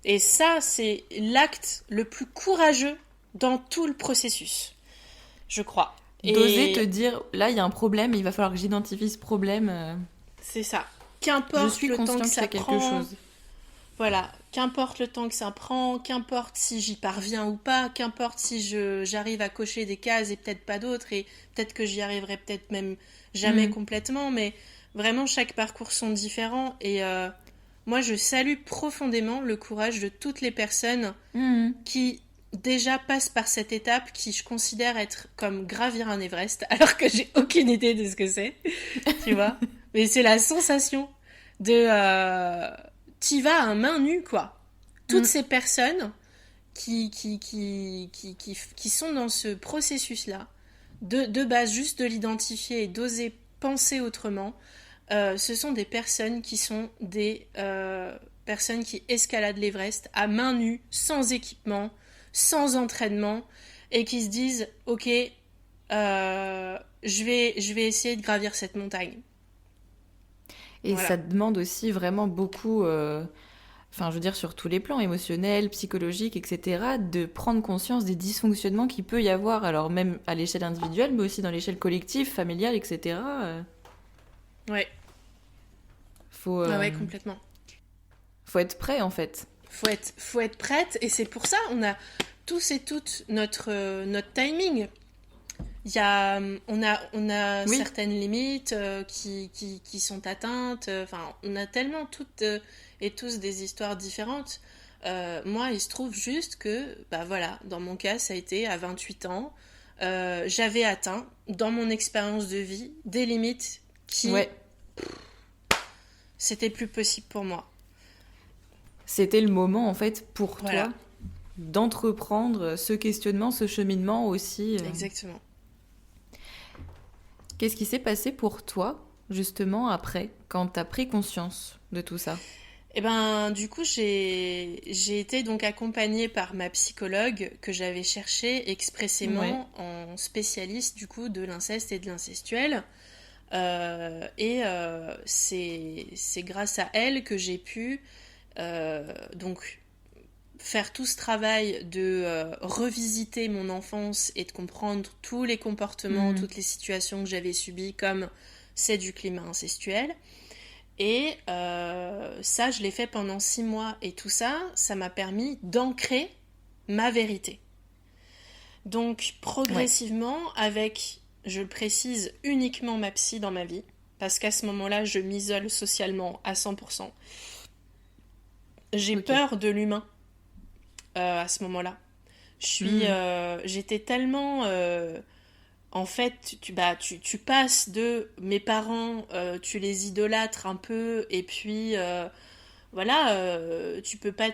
Et ça, c'est l'acte le plus courageux dans tout le processus, je crois. d'oser te Et dire là il y a un problème, il va falloir que j'identifie ce problème. c'est ça. Je Qu'importe suis le temps que conscient qu'il y ça a quelque prend, chose. voilà, qu'importe le temps que ça prend, qu'importe si j'y parviens ou pas, qu'importe si j'arrive à cocher des cases et peut-être pas d'autres, et peut-être que j'y arriverai peut-être même jamais Hmm. complètement, mais vraiment chaque parcours sont différents et moi je salue profondément le courage de toutes les personnes Hmm. qui déjà passent par cette étape qui je considère être comme gravir un Everest alors que j'ai aucune idée de ce que c'est, tu vois. Mais c'est la sensation de t'y vas à main nue quoi. Toutes Hmm. ces personnes qui sont dans ce processus là de base juste de l'identifier et d'oser penser autrement, ce sont des personnes qui sont des personnes qui escaladent l'Everest à main nue, sans équipement, sans entraînement, et qui se disent ok, je vais essayer de gravir cette montagne. Et Voilà. ça demande aussi vraiment beaucoup, enfin je veux dire sur tous les plans, émotionnels, psychologiques, etc., de prendre conscience des dysfonctionnements qu'il peut y avoir, alors même à l'échelle individuelle, mais aussi dans l'échelle collective, familiale, etc. Ouais, Faut, ouais, complètement. faut être prêt en fait. Faut être prête, et c'est pour ça on a tous et toutes notre timing. On a Oui, certaines limites qui sont atteintes. Enfin, on a tellement toutes et tous des histoires différentes. Moi, il se trouve juste que, bah voilà, dans mon cas, ça a été à 28 ans. J'avais atteint, dans mon expérience de vie, des limites qui, ouais. c'était plus possible pour moi. C'était le moment en fait pour Voilà, toi d'entreprendre ce questionnement, ce cheminement aussi. exactement. Qu'est-ce qui s'est passé pour toi justement après, quand t'as pris conscience de tout ça? Et ben, du coup, j'ai été donc accompagnée par ma psychologue que j'avais cherchée Ouais. expressément en spécialiste du coup de l'inceste et de l'incestuel. C'est grâce à elle que j'ai pu donc faire tout ce travail de revisiter mon enfance et de comprendre tous les comportements, Hmm. toutes les situations que j'avais subies comme c'est du climat incestuel. Et ça, je l'ai fait pendant 6 mois. Et tout ça, ça m'a permis d'ancrer ma vérité. Donc, Ouais. progressivement, avec, je le précise, uniquement ma psy dans ma vie, parce qu'à ce moment-là, je m'isole socialement à 100%. J'ai Ok. peur de l'humain à ce moment-là. Hmm. J'étais tellement en fait, tu passes de mes parents, tu les idolâtres un peu, et puis voilà, tu peux pas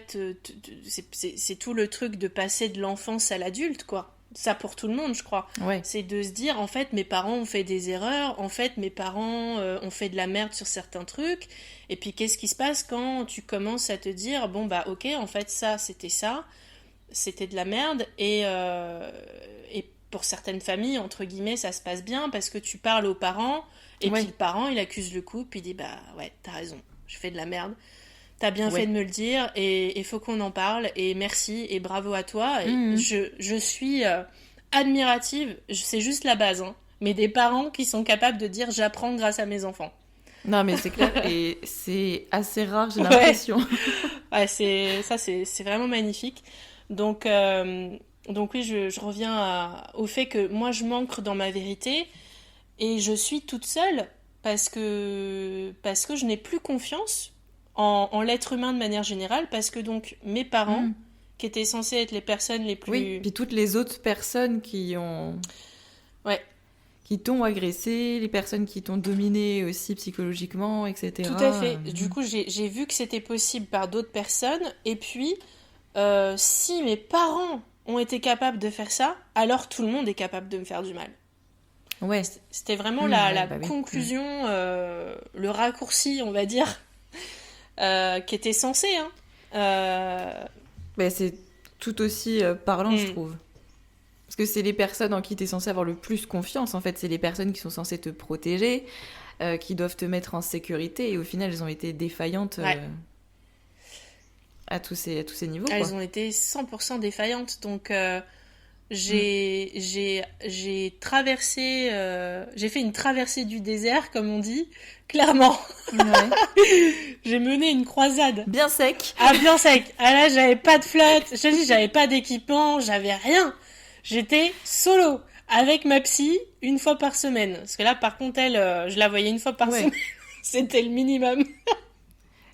c'est tout le truc de passer de l'enfance à l'adulte, quoi. Ça pour tout le monde, je crois. Ouais. C'est de se dire, en fait, mes parents ont fait des erreurs, en fait, mes parents ont fait de la merde sur certains trucs, et puis qu'est-ce qui se passe quand tu commences à te dire, bon bah ok, en fait, ça, c'était de la merde, et pour certaines familles, entre guillemets, ça se passe bien parce que tu parles aux parents et puis Ouais. le parent il accuse le coup puis il dit bah ouais t'as raison, je fais de la merde, t'as bien fait Ouais. de me le dire et il faut qu'on en parle et merci et bravo à toi et Hmm. je suis admirative, c'est juste la base hein, mais des parents qui sont capables de dire j'apprends grâce à mes enfants. Non, mais c'est clair, et c'est assez rare, j'ai Ouais, l'impression. ouais, c'est vraiment magnifique. Donc, donc oui, je reviens au fait que moi, je m'ancre dans ma vérité et je suis toute seule parce que je n'ai plus confiance en l'être humain de manière générale, parce que donc mes parents, Hmm. qui étaient censés être les personnes les Oui, plus... puis toutes les autres personnes Ouais, qui t'ont agressé, les personnes qui t'ont dominé aussi psychologiquement, tout à etc. fait. Du coup, j'ai vu que c'était possible par d'autres personnes et puis si mes parents ont été capables de faire ça, alors tout le monde est capable de me faire du mal. Ouais. C'était vraiment Ouais, la bah oui. conclusion, le raccourci, on va dire, qui était censé. Hein. Bah, c'est tout aussi parlant, je Hmm, trouve. Parce que c'est les personnes en qui tu es censé avoir le plus confiance, en fait. C'est les personnes qui sont censées te protéger, qui doivent te mettre en sécurité. Et au final, elles ont été défaillantes ouais, à tous ces niveaux, elles quoi. ont été 100% défaillantes. Donc Mm. j'ai traversé, j'ai fait une traversée du désert, comme on dit, clairement. Ouais. J'ai mené une croisade. Bien sec. Ah bien sec. Ah là j'avais pas de flotte, je te dis j'avais pas d'équipement, j'avais rien. J'étais solo avec ma psy une fois par semaine. Parce que là par contre elle, je la voyais une fois par semaine. Ouais. C'était le minimum.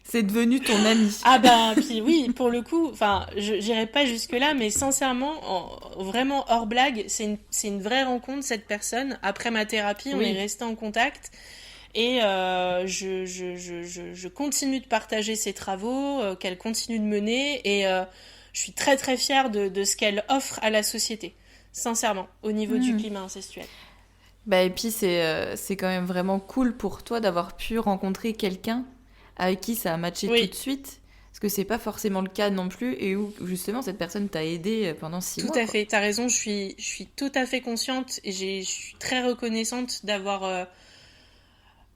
C'est devenu ton ami. Ah ben puis oui pour le coup, enfin j'irai pas jusque là, mais sincèrement, vraiment hors blague, c'est une vraie rencontre cette personne. Après ma thérapie, on est Oui. resté en contact. Et je continue de partager ses travaux, qu'elle continue de mener, et je suis très très fière de ce qu'elle offre à la société, sincèrement, au niveau du Mm. climat incestuel. Bah, et puis, c'est quand même vraiment cool pour toi d'avoir pu rencontrer quelqu'un avec qui ça a matché tout Oui, de suite. Parce que c'est pas forcément le cas non plus, et où justement cette personne t'a aidé pendant 6 Tout mois, à quoi. fait, t'as raison, je suis tout à fait consciente et je suis très reconnaissante d'avoir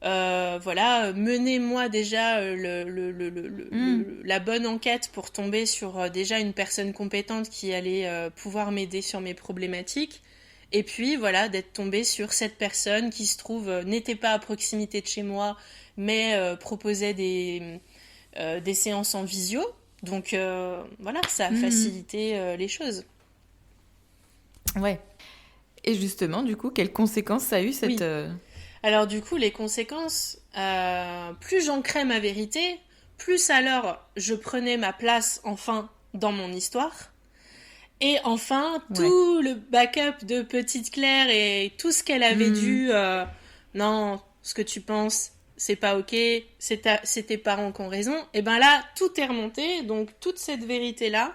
voilà, mené moi déjà Hmm. la bonne enquête pour tomber sur déjà une personne compétente qui allait pouvoir m'aider sur mes problématiques. Et puis voilà, d'être tombée sur cette personne qui se trouve n'était pas à proximité de chez moi, mais proposait des séances en visio. Donc voilà, ça a Hmm. facilité les choses. Ouais. Et justement, du coup, quelles conséquences ça a eu cette... Oui. Alors du coup, les conséquences, plus j'ancrais ma vérité, plus alors je prenais ma place enfin dans mon histoire. Et enfin, Ouais. tout le backup de Petite Claire et tout ce qu'elle avait Hmm. dû... non, ce que tu penses, c'est pas ok, c'est tes parents qui ont raison. Et ben là, tout est remonté, donc toute cette vérité-là,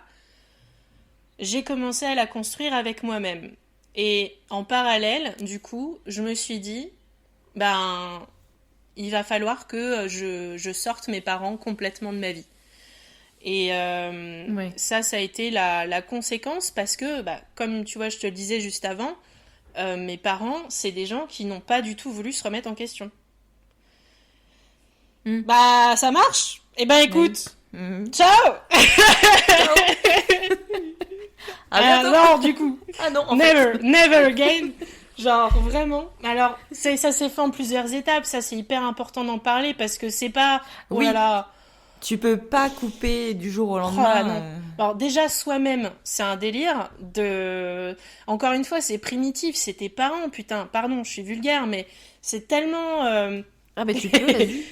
j'ai commencé à la construire avec moi-même. Et en parallèle, du coup, je me suis dit, ben, il va falloir que je sorte mes parents complètement de ma vie. Et Ouais. ça a été la conséquence parce que, bah, comme tu vois, je te le disais juste avant, mes parents, c'est des gens qui n'ont pas du tout voulu se remettre en question. Hmm. Bah, ça marche. Eh ben, Oui. écoute, Hmm. ciao. Ciao. À bientôt. Non, du coup, Ah non, en fait. never, never again. Genre, vraiment. Alors, ça s'est fait en plusieurs étapes. Ça, c'est hyper important d'en parler parce que c'est pas, oh là Oui, là, tu peux pas couper du jour au oh là lendemain. non. Alors déjà soi-même, c'est un délire de... Encore une fois, c'est primitif, c'est tes parents, putain, pardon, je suis vulgaire, mais c'est tellement... Ah ben tu peux, vas-y.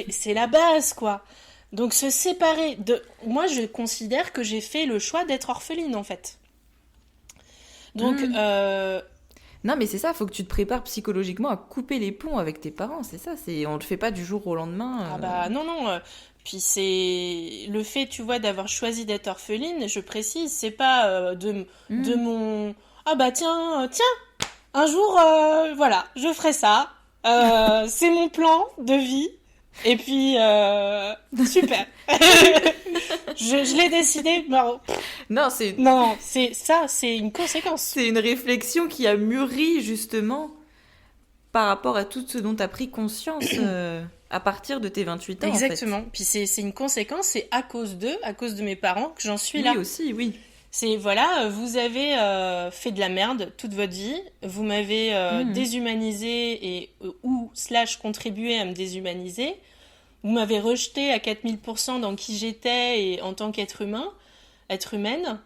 c'est la base, quoi. Donc se séparer de... Moi, je considère que j'ai fait le choix d'être orpheline, en fait. Donc, Hmm. Non mais c'est ça, faut que tu te prépares psychologiquement à couper les ponts avec tes parents, c'est ça, on le fait pas du jour au lendemain. ah bah non, non. Puis c'est le fait, tu vois, d'avoir choisi d'être orpheline, je précise, c'est pas de Hmm. mon... Ah bah tiens, tiens, un jour, voilà, je ferai ça. C'est mon plan de vie. Et puis, super. Je l'ai décidé. Non, Non, c'est non, c'est ça, c'est une conséquence. c'est une réflexion qui a mûri justement par rapport à tout ce dont tu as pris conscience à partir de tes 28 ans en fait. Exactement. Puis c'est une conséquence, c'est à cause d'eux, à cause de mes parents, que j'en suis Oui là. aussi, oui. C'est voilà, vous avez fait de la merde toute votre vie, vous m'avez Hmm. déshumanisé et ou slash contribué à me déshumaniser, vous m'avez rejeté à 4000% dans qui j'étais et en tant qu'être humain, être humaine.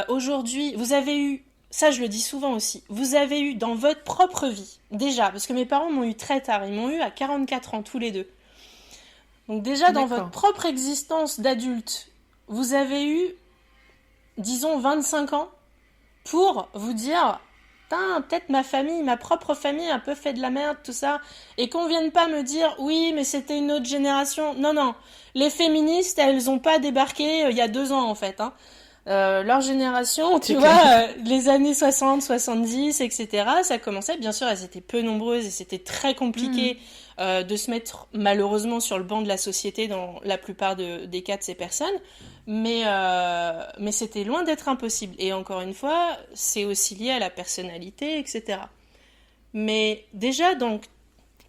Aujourd'hui, vous avez eu, ça je le dis souvent aussi, vous avez eu dans votre propre vie, déjà, parce que mes parents m'ont eu très tard, ils m'ont eu à 44 ans tous les deux. Donc déjà dans votre D'accord. propre existence d'adulte, vous avez eu, disons, 25 ans pour vous dire, putain, peut-être ma famille, ma propre famille a un peu fait de la merde, tout ça, et qu'on vienne pas me dire, oui, mais c'était une autre génération. Non, non, les féministes, elles ont pas débarqué il y a 2 ans en fait, hein. Leur génération, tu C'est vois, clair. les années 60, 70, etc., ça commençait, bien sûr, elles étaient peu nombreuses et c'était très Hmm. compliqué de se mettre malheureusement sur le banc de la société dans la plupart des cas de ces personnes, mais c'était loin d'être impossible. Et encore une fois, c'est aussi lié à la personnalité, etc. Mais déjà, donc,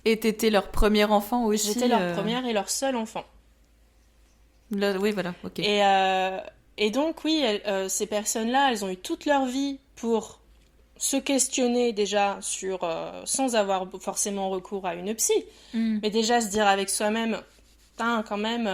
Et t'étais leur premier enfant j'étais aussi. leur première et leur seul enfant. Oui voilà, ok. Et, euh, et donc, oui, ces personnes-là, elles ont eu toute leur vie pour se questionner déjà sur, sans avoir forcément recours à une psy, Hmm. mais déjà se dire avec soi-même, putain, quand même,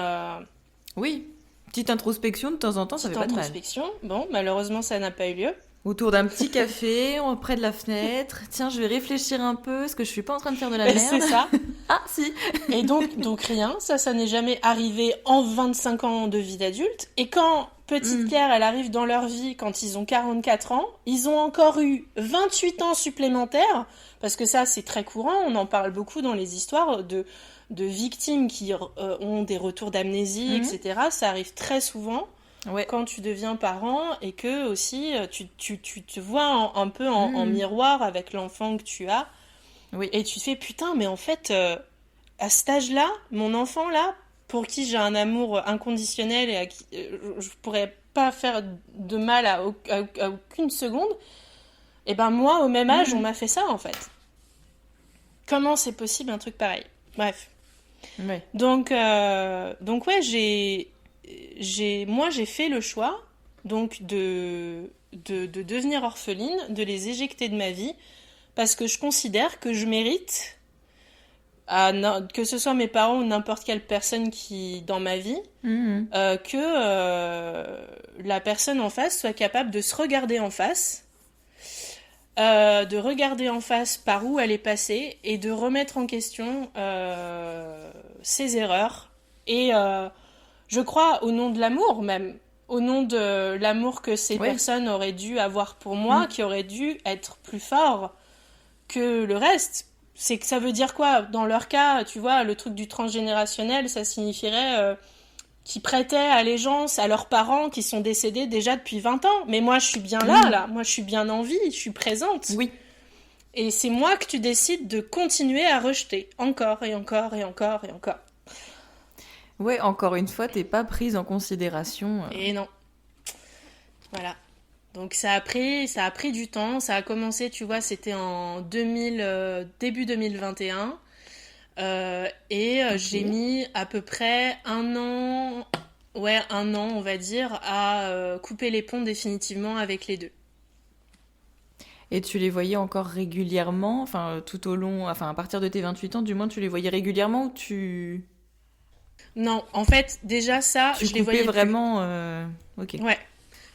Oui, petite introspection de temps en temps, ça fait petite pas de mal. introspection. Bon, malheureusement, ça n'a pas eu lieu. Autour d'un petit café, près de la fenêtre. Tiens, je vais réfléchir un peu, est-ce que je suis pas en train de faire de la C'est merde? ça. Ah, si. Et donc rien, ça n'est jamais arrivé en 25 ans de vie d'adulte. Et quand Petite Hmm. Claire, elle arrive dans leur vie quand ils ont 44 ans, ils ont encore eu 28 ans supplémentaires, parce que ça c'est très courant, on en parle beaucoup dans les histoires de victimes qui ont des retours d'amnésie, Mhm. etc. Ça arrive très souvent Ouais. quand tu deviens parent et que aussi tu te vois un peu en Hmm. miroir avec l'enfant que tu as. Oui. Et tu te fais putain, mais en fait, à cet âge-là, mon enfant là, pour qui j'ai un amour inconditionnel et à qui je pourrais pas faire de mal à aucune seconde, et ben moi, au même âge, on m'a fait ça, en fait. Comment c'est possible un truc pareil? Bref. Ouais. Donc ouais, moi, j'ai fait le choix donc de devenir orpheline, de les éjecter de ma vie, parce que je considère que je mérite, que ce soit mes parents ou n'importe quelle personne qui dans ma vie, que la personne en face soit capable de se regarder en face, de regarder en face par où elle est passée et de remettre en question ses erreurs. Et je crois au nom de l'amour même, au nom de l'amour que ces personnes auraient dû avoir pour moi, qui aurait dû être plus fort que le reste. C'est que ça veut dire quoi? Dans leur cas, tu vois, le truc du transgénérationnel, ça signifierait qu'ils prêtaient allégeance à leurs parents qui sont décédés déjà depuis 20 ans. Mais moi, je suis bien là. Moi, je suis bien en vie, je suis présente. Oui. Et c'est moi que tu décides de continuer à rejeter. Encore et encore et encore et encore. Ouais, encore une fois, t'es pas prise en considération. Et non. Voilà. Donc ça a pris du temps. Ça a commencé, tu vois, c'était en début 2021. J'ai mis à peu près un an, on va dire, à couper les ponts définitivement avec les deux. Et tu les voyais encore régulièrement, enfin tout au long, enfin à partir de tes 28 ans, du moins tu les voyais régulièrement ou tu... Non, en fait, déjà ça, je les voyais vraiment. Ok. Ouais.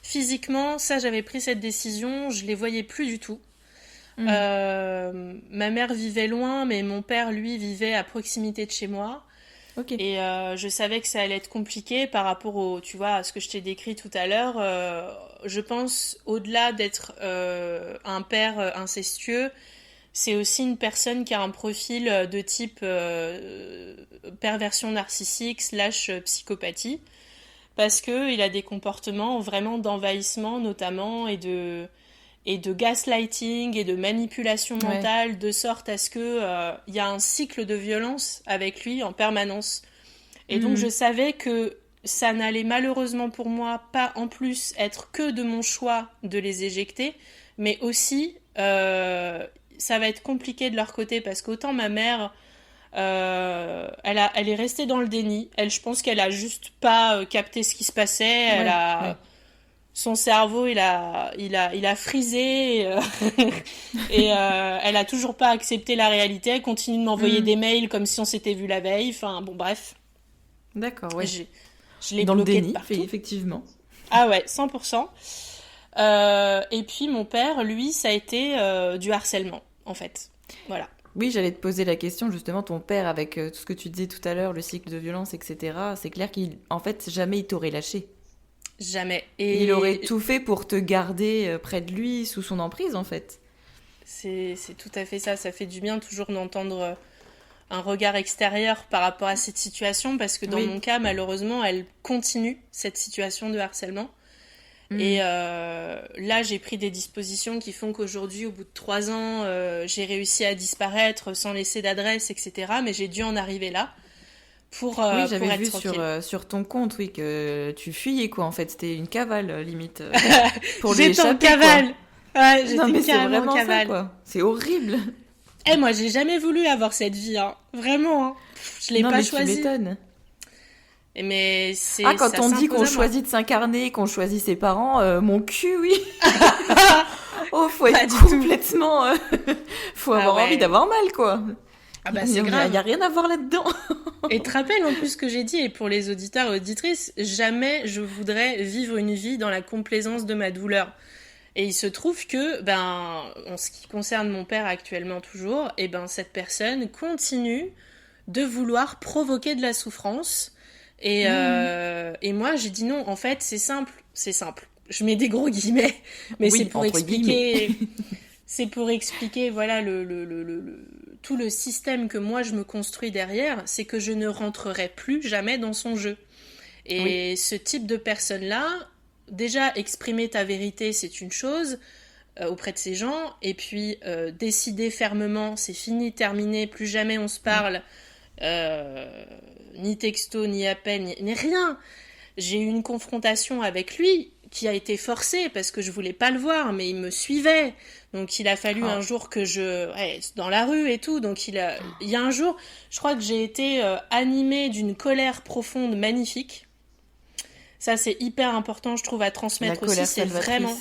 Physiquement, ça, j'avais pris cette décision, je les voyais plus du tout. Ma mère vivait loin, mais mon père, lui, vivait à proximité de chez moi. Okay. Et je savais que ça allait être compliqué par rapport tu vois, à ce que je t'ai décrit tout à l'heure. Je pense, au-delà d'être un père incestueux, c'est aussi une personne qui a un profil de type perversion narcissique / psychopathie. Parce qu'il a des comportements vraiment d'envahissement, notamment, et de gaslighting et de manipulation mentale, de sorte à ce que y a un cycle de violence avec lui en permanence. Et donc je savais que ça n'allait malheureusement pour moi pas en plus être que de mon choix de les éjecter, mais aussi ça va être compliqué de leur côté parce qu'autant ma mère elle est restée dans le déni. Je pense qu'elle a juste pas capté ce qui se passait. Son cerveau, il a frisé et elle a toujours pas accepté la réalité. Elle continue de m'envoyer des mails comme si on s'était vu la veille. Enfin, bon, bref. D'accord, ouais. Je l'ai dans bloqué le déni, de partout. Effectivement. Ah ouais, 100%. Et puis mon père, lui, ça a été du harcèlement, en fait. Voilà. Oui, j'allais te poser la question, justement, ton père, avec tout ce que tu disais tout à l'heure, le cycle de violence, etc., c'est clair qu'en fait, jamais il t'aurait lâché. Jamais. Et il aurait tout fait pour te garder près de lui, sous son emprise, en fait. C'est tout à fait ça. Ça fait du bien toujours d'entendre un regard extérieur par rapport à cette situation, parce que dans mon cas, malheureusement, elle continue, cette situation de harcèlement. Et là, j'ai pris des dispositions qui font qu'aujourd'hui, au bout de 3 ans, j'ai réussi à disparaître sans laisser d'adresse, etc. Mais j'ai dû en arriver là pour j'avais pour être vu tranquille. sur ton compte, que tu fuyais, quoi. En fait, c'était une cavale, limite, pour lui J'étais en échapper, cavale. quoi. Ouais, j'étais Non, mais c'est carrément en vraiment cavale. ça, quoi. C'est horrible. Moi, j'ai jamais voulu avoir cette vie, hein. Vraiment, hein. Je l'ai Non, pas mais choisie. tu m'étonnes. Mais c'est quand ça on dit s'impose qu'on à moi. choisit de s'incarner, qu'on choisit ses parents, mon cul, oui. Oh, faut Pas être du complètement... faut avoir envie d'avoir mal, quoi. Ah bah c'est grave. Il n'y a rien à voir là-dedans. Et te rappelles en plus ce que j'ai dit, et pour les auditeurs et auditrices, jamais je voudrais vivre une vie dans la complaisance de ma douleur. Et il se trouve que, en ce qui concerne mon père actuellement toujours, cette personne continue de vouloir provoquer de la souffrance. Et moi, j'ai dit non, en fait, c'est simple. Je mets des gros guillemets, mais c'est pour expliquer... C'est pour expliquer, voilà, tout le système que moi je me construis derrière, c'est que je ne rentrerai plus jamais dans son jeu. Et ce type de personne-là, déjà, exprimer ta vérité, c'est une chose auprès de ces gens, et puis décider fermement, c'est fini, terminé, plus jamais on se parle, ni texto, ni appel, ni rien. J'ai eu une confrontation avec lui qui a été forcée parce que je voulais pas le voir, mais il me suivait. Donc il a fallu un jour que dans la rue et tout. Donc il y a un jour, je crois que j'ai été animée d'une colère profonde, magnifique. Ça, c'est hyper important, je trouve, à transmettre aussi. C'est vraiment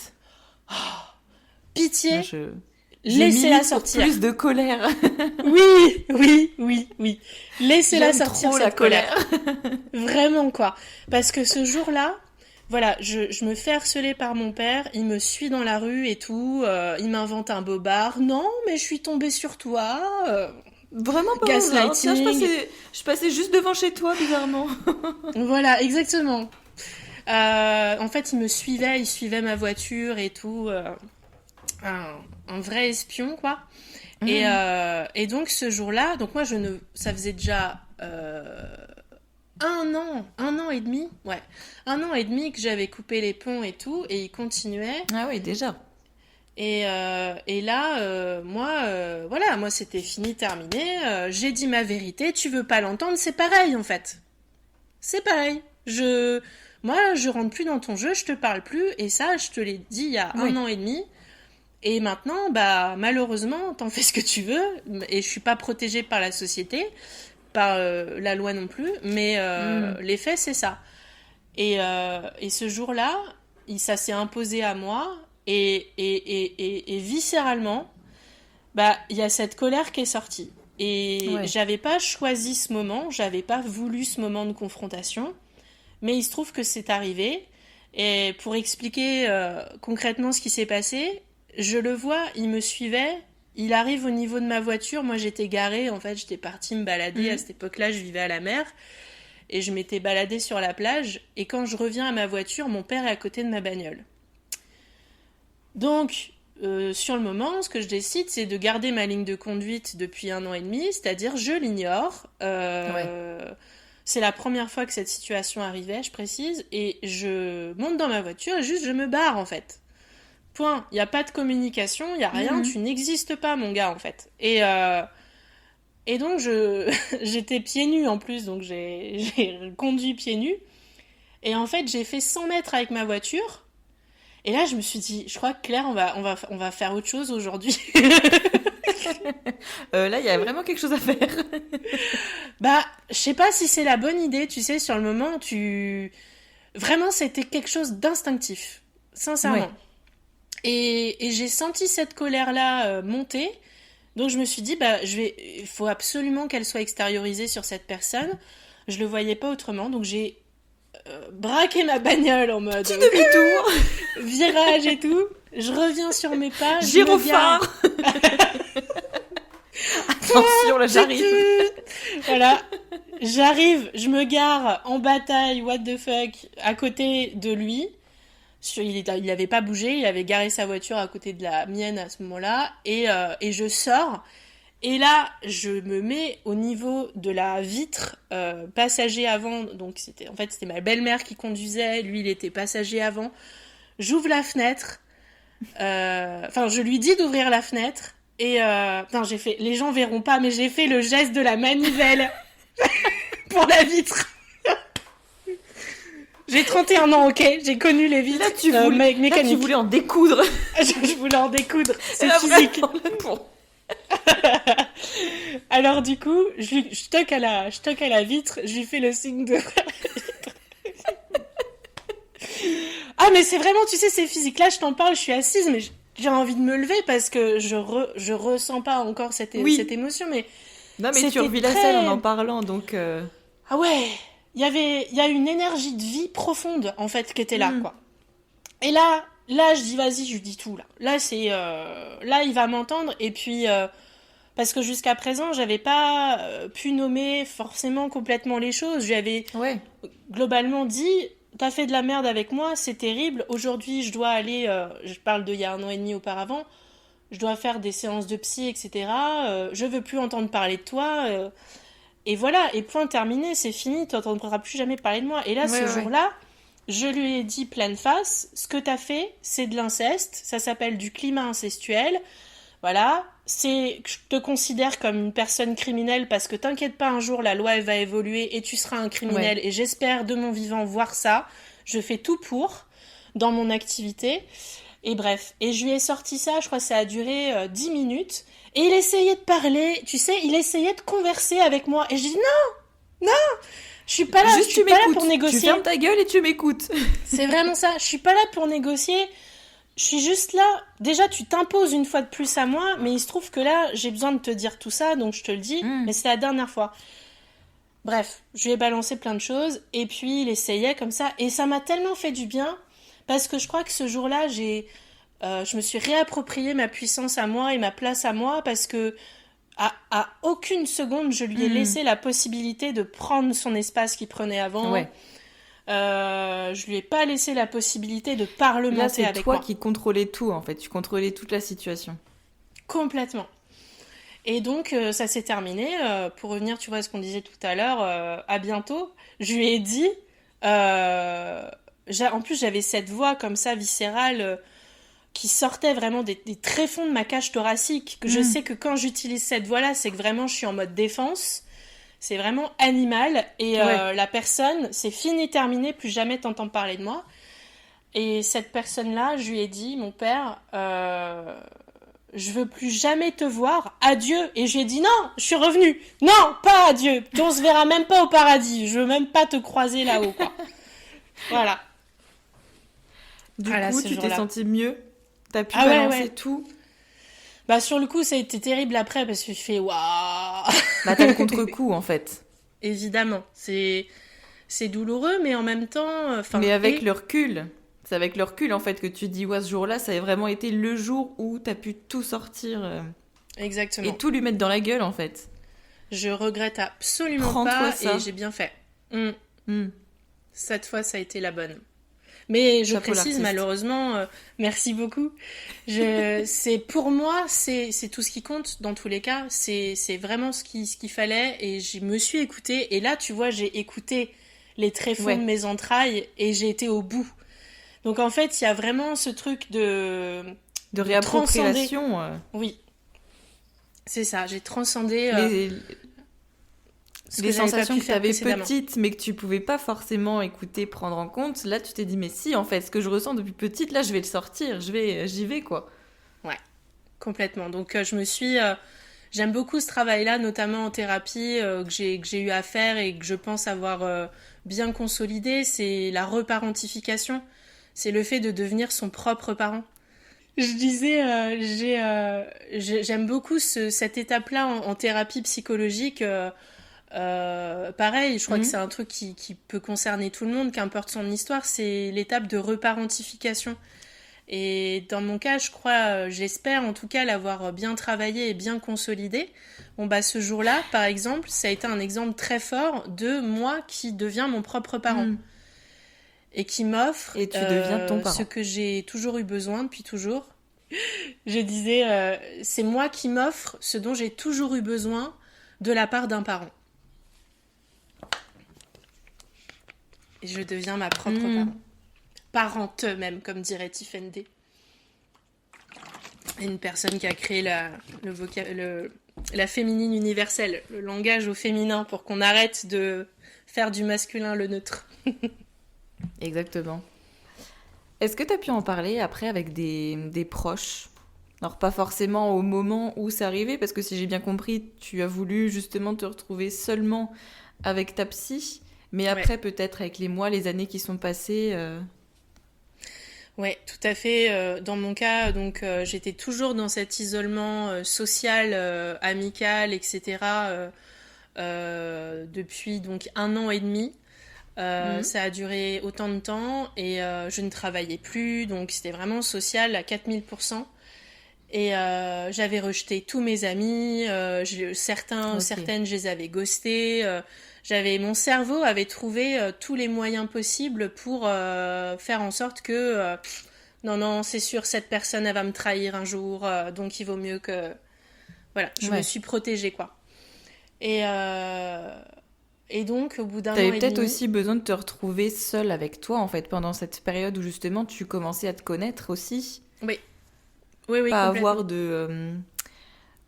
pitié. Laissez-la sortir. Plus de colère. Oui. Laissez-la sortir, cette colère. Vraiment, quoi. Parce que ce jour-là, voilà, je me fais harceler par mon père, il me suit dans la rue et tout, il m'invente un bobard. Non, mais je suis tombée sur toi. Vraiment pas gaslighting. Tiens, je passais juste devant chez toi, bizarrement. Voilà, exactement. En fait, il suivait ma voiture et tout. Un vrai espion, quoi. Et donc, ce jour-là, donc moi, ça faisait déjà 1 an et demi, 1 an et demi que j'avais coupé les ponts et tout, et il continuait. Ah oui, déjà. Et là, moi, c'était fini, terminé. J'ai dit ma vérité, tu veux pas l'entendre, c'est pareil, en fait. C'est pareil. Moi, je rentre plus dans ton jeu, je te parle plus, et ça, je te l'ai dit il y a 1 an et demi. Et maintenant, malheureusement, t'en fais ce que tu veux, et je suis pas protégée par la société, par la loi non plus, mais les faits, c'est ça. Et ce jour-là, ça s'est imposé à moi, et viscéralement, il y a cette colère qui est sortie. Et j'avais pas choisi ce moment, j'avais pas voulu ce moment de confrontation, mais il se trouve que c'est arrivé. Et pour expliquer concrètement ce qui s'est passé, je le vois, il me suivait, il arrive au niveau de ma voiture, moi j'étais garée, en fait j'étais partie me balader, à cette époque-là je vivais à la mer, et je m'étais baladée sur la plage, et quand je reviens à ma voiture, mon père est à côté de ma bagnole. Donc, sur le moment, ce que je décide, c'est de garder ma ligne de conduite depuis 1 an et demi, c'est-à-dire je l'ignore. C'est la première fois que cette situation arrivait, je précise, et je monte dans ma voiture et juste je me barre en fait. Point. Il n'y a pas de communication, il n'y a rien, tu n'existes pas mon gars en fait. Et donc j'étais pieds nus en plus, donc j'ai conduit pieds nus. Et en fait j'ai fait 100 mètres avec ma voiture. Et là je me suis dit, je crois que Claire, on va faire autre chose aujourd'hui. Là il y a vraiment quelque chose à faire. Je sais pas si c'est la bonne idée, tu sais, sur le moment, vraiment c'était quelque chose d'instinctif, sincèrement. Ouais. Et j'ai senti cette colère-là monter, donc je me suis dit, il faut absolument qu'elle soit extériorisée sur cette personne. Je le voyais pas autrement, donc j'ai braqué ma bagnole en mode... Petit demi-tour. Virage et tout. Je reviens sur mes pas. Gyrophare. Attention, là j'arrive. Voilà. J'arrive, je me gare en bataille, what the fuck, à côté de lui. Il n'avait pas bougé, il avait garé sa voiture à côté de la mienne à ce moment-là. Et je sors. Et là, je me mets au niveau de la vitre passager avant. Donc c'était ma belle-mère qui conduisait. Lui, il était passager avant. J'ouvre la fenêtre. Je lui dis d'ouvrir la fenêtre. Et les gens verront pas, mais j'ai fait le geste de la manivelle pour la vitre. J'ai 31 ans, ok. J'ai connu les vitres mécaniques. Là, tu voulais en découdre. Je voulais en découdre. C'est physique. Alors du coup, je toque à la vitre. Je lui fais le signe de. Ah mais c'est vraiment, tu sais, c'est physique. Là, je t'en parle. Je suis assise, mais j'ai envie de me lever parce que je ressens pas encore cette émotion, mais... Non, mais tu revis la scène en parlant, donc... Ah ouais, il y a une énergie de vie profonde, en fait, qui était là, quoi. Et là, je dis, vas-y, je lui dis tout, là. Là, là, il va m'entendre, et puis... parce que jusqu'à présent, j'avais pas pu nommer forcément complètement les choses. Je lui avais globalement dit... T'as fait de la merde avec moi, c'est terrible. Aujourd'hui, je dois aller... je parle d'il y a 1 an et demi auparavant. Je dois faire des séances de psy, etc. Je veux plus entendre parler de toi. Et voilà, et point terminé, c'est fini. Tu n'entendras plus jamais parler de moi. Et là, ce jour-là, je lui ai dit pleine face, ce que t'as fait, c'est de l'inceste. Ça s'appelle du climat incestuel. Voilà, je te considère comme une personne criminelle parce que t'inquiète pas, un jour la loi elle va évoluer et tu seras un criminel Ouais. et j'espère de mon vivant voir ça. Je fais tout pour dans mon activité. Et bref, et je lui ai sorti ça, je crois que ça a duré 10 minutes. Et il essayait de parler, tu sais, il essayait de converser avec moi. Et je dis non, je suis pas là, Juste je tu suis pas là m'écoutes. pour Tu négocier. fermes ta gueule et tu m'écoutes. C'est vraiment ça, je suis pas là pour négocier. Je suis juste là. Déjà, tu t'imposes une fois de plus à moi, mais il se trouve que là, j'ai besoin de te dire tout ça, donc je te le dis, mais c'est la dernière fois. Bref, je lui ai balancé plein de choses, et puis il essayait comme ça, et ça m'a tellement fait du bien, parce que je crois que ce jour-là, je me suis réapproprié ma puissance à moi et ma place à moi, parce que à aucune seconde, je lui ai laissé la possibilité de prendre son espace qu'il prenait avant. Ouais. Je lui ai pas laissé la possibilité de Là, parlementer c'est avec toi moi. qui contrôlais tout, en fait. Tu contrôlais toute la situation. Complètement. Et donc, ça s'est terminé. Pour revenir, tu vois, à ce qu'on disait tout à l'heure, à bientôt. Je lui ai dit... en plus, j'avais cette voix comme ça, viscérale, qui sortait vraiment des tréfonds de ma cage thoracique. Je sais que quand j'utilise cette voix-là, c'est que vraiment, je suis en mode défense. C'est vraiment animal. Et la personne, c'est fini, terminé, plus jamais t'entends parler de moi. Et cette personne-là, je lui ai dit, mon père... je veux plus jamais te voir, adieu. Et je lui ai dit non, je suis revenue. Non, pas adieu. On se verra même pas au paradis. Je veux même pas te croiser là-haut, quoi. Voilà. Du Voilà, coup, ce tu t'es jour-là. senti mieux. T'as pu Ah ouais, balancer ouais. tout. Bah sur le coup, ça a été terrible après parce que je fais waouh. Bah, t'as le contre-coup, en fait. Évidemment, c'est douloureux, mais en même temps, enfin, Mais avec le recul, c'est avec le recul, en fait, que tu dis, ouais, ce jour-là, ça a vraiment été le jour où t'as pu tout sortir et exactement. tout lui mettre dans la gueule, en fait. Je regrette absolument Prends-toi pas ça. et j'ai bien fait. Mm. Hmm. Cette fois, ça a été la bonne. Mais je Chapeau précise, l'artiste. malheureusement, merci beaucoup. C'est pour moi, c'est tout ce qui compte dans tous les cas. C'est vraiment ce qu'il fallait et je me suis écoutée. Et là, tu vois, j'ai écouté les tréfonds Ouais. de mes entrailles et j'ai été au bout. Donc en fait, il y a vraiment ce truc De réappropriation. oui, c'est ça. J'ai transcendé Les, ce les que j'avais pas sensations pu que faire t'avais précédemment. petites, mais que tu pouvais pas forcément écouter, prendre en compte, là, tu t'es dit, mais si, en fait, ce que je ressens depuis petite, là, je vais le sortir, j'y vais, quoi. Ouais, complètement. Donc j'aime beaucoup ce travail-là, notamment en thérapie, que j'ai eu à faire et que je pense avoir bien consolidé. C'est la reparentification. C'est le fait de devenir son propre parent. Je disais, j'aime beaucoup cette étape-là en thérapie psychologique. Pareil, je crois que c'est un truc qui peut concerner tout le monde, qu'importe son histoire, c'est l'étape de reparentification. Et dans mon cas, je crois, j'espère en tout cas l'avoir bien travaillé et bien consolidé. Bon bah ce jour-là, par exemple, ça a été un exemple très fort de moi qui deviens mon propre parent et qui m'offre Et tu deviens ton parent. ce que j'ai toujours eu besoin depuis toujours. Je disais, c'est moi qui m'offre ce dont j'ai toujours eu besoin de la part d'un parent. Et je deviens ma propre parent. Parente même, comme dirait Tiffany D. Une personne qui a créé la féminine universelle, le langage au féminin, pour qu'on arrête de faire du masculin le neutre. Exactement. Est-ce que tu as pu en parler après avec des proches? Alors pas forcément au moment où c'est arrivé, parce que si j'ai bien compris, tu as voulu justement te retrouver seulement avec ta psy, mais après peut-être avec les mois, les années qui sont passées... Ouais, tout à fait. Dans mon cas, donc j'étais toujours dans cet isolement social, amical, etc. Depuis donc 1 an et demi. Ça a duré autant de temps et je ne travaillais plus, donc c'était vraiment social à 4000%. Et j'avais rejeté tous mes amis, certaines je les avais ghostés. Mon cerveau avait trouvé tous les moyens possibles pour faire en sorte que non, c'est sûr, cette personne elle va me trahir un jour, donc il vaut mieux que voilà, je me suis protégée quoi. Et donc au bout d'un an et T'avais demi, peut-être aussi besoin de te retrouver seule avec toi en fait pendant cette période où justement tu commençais à te connaître aussi. Oui, Pas complètement. avoir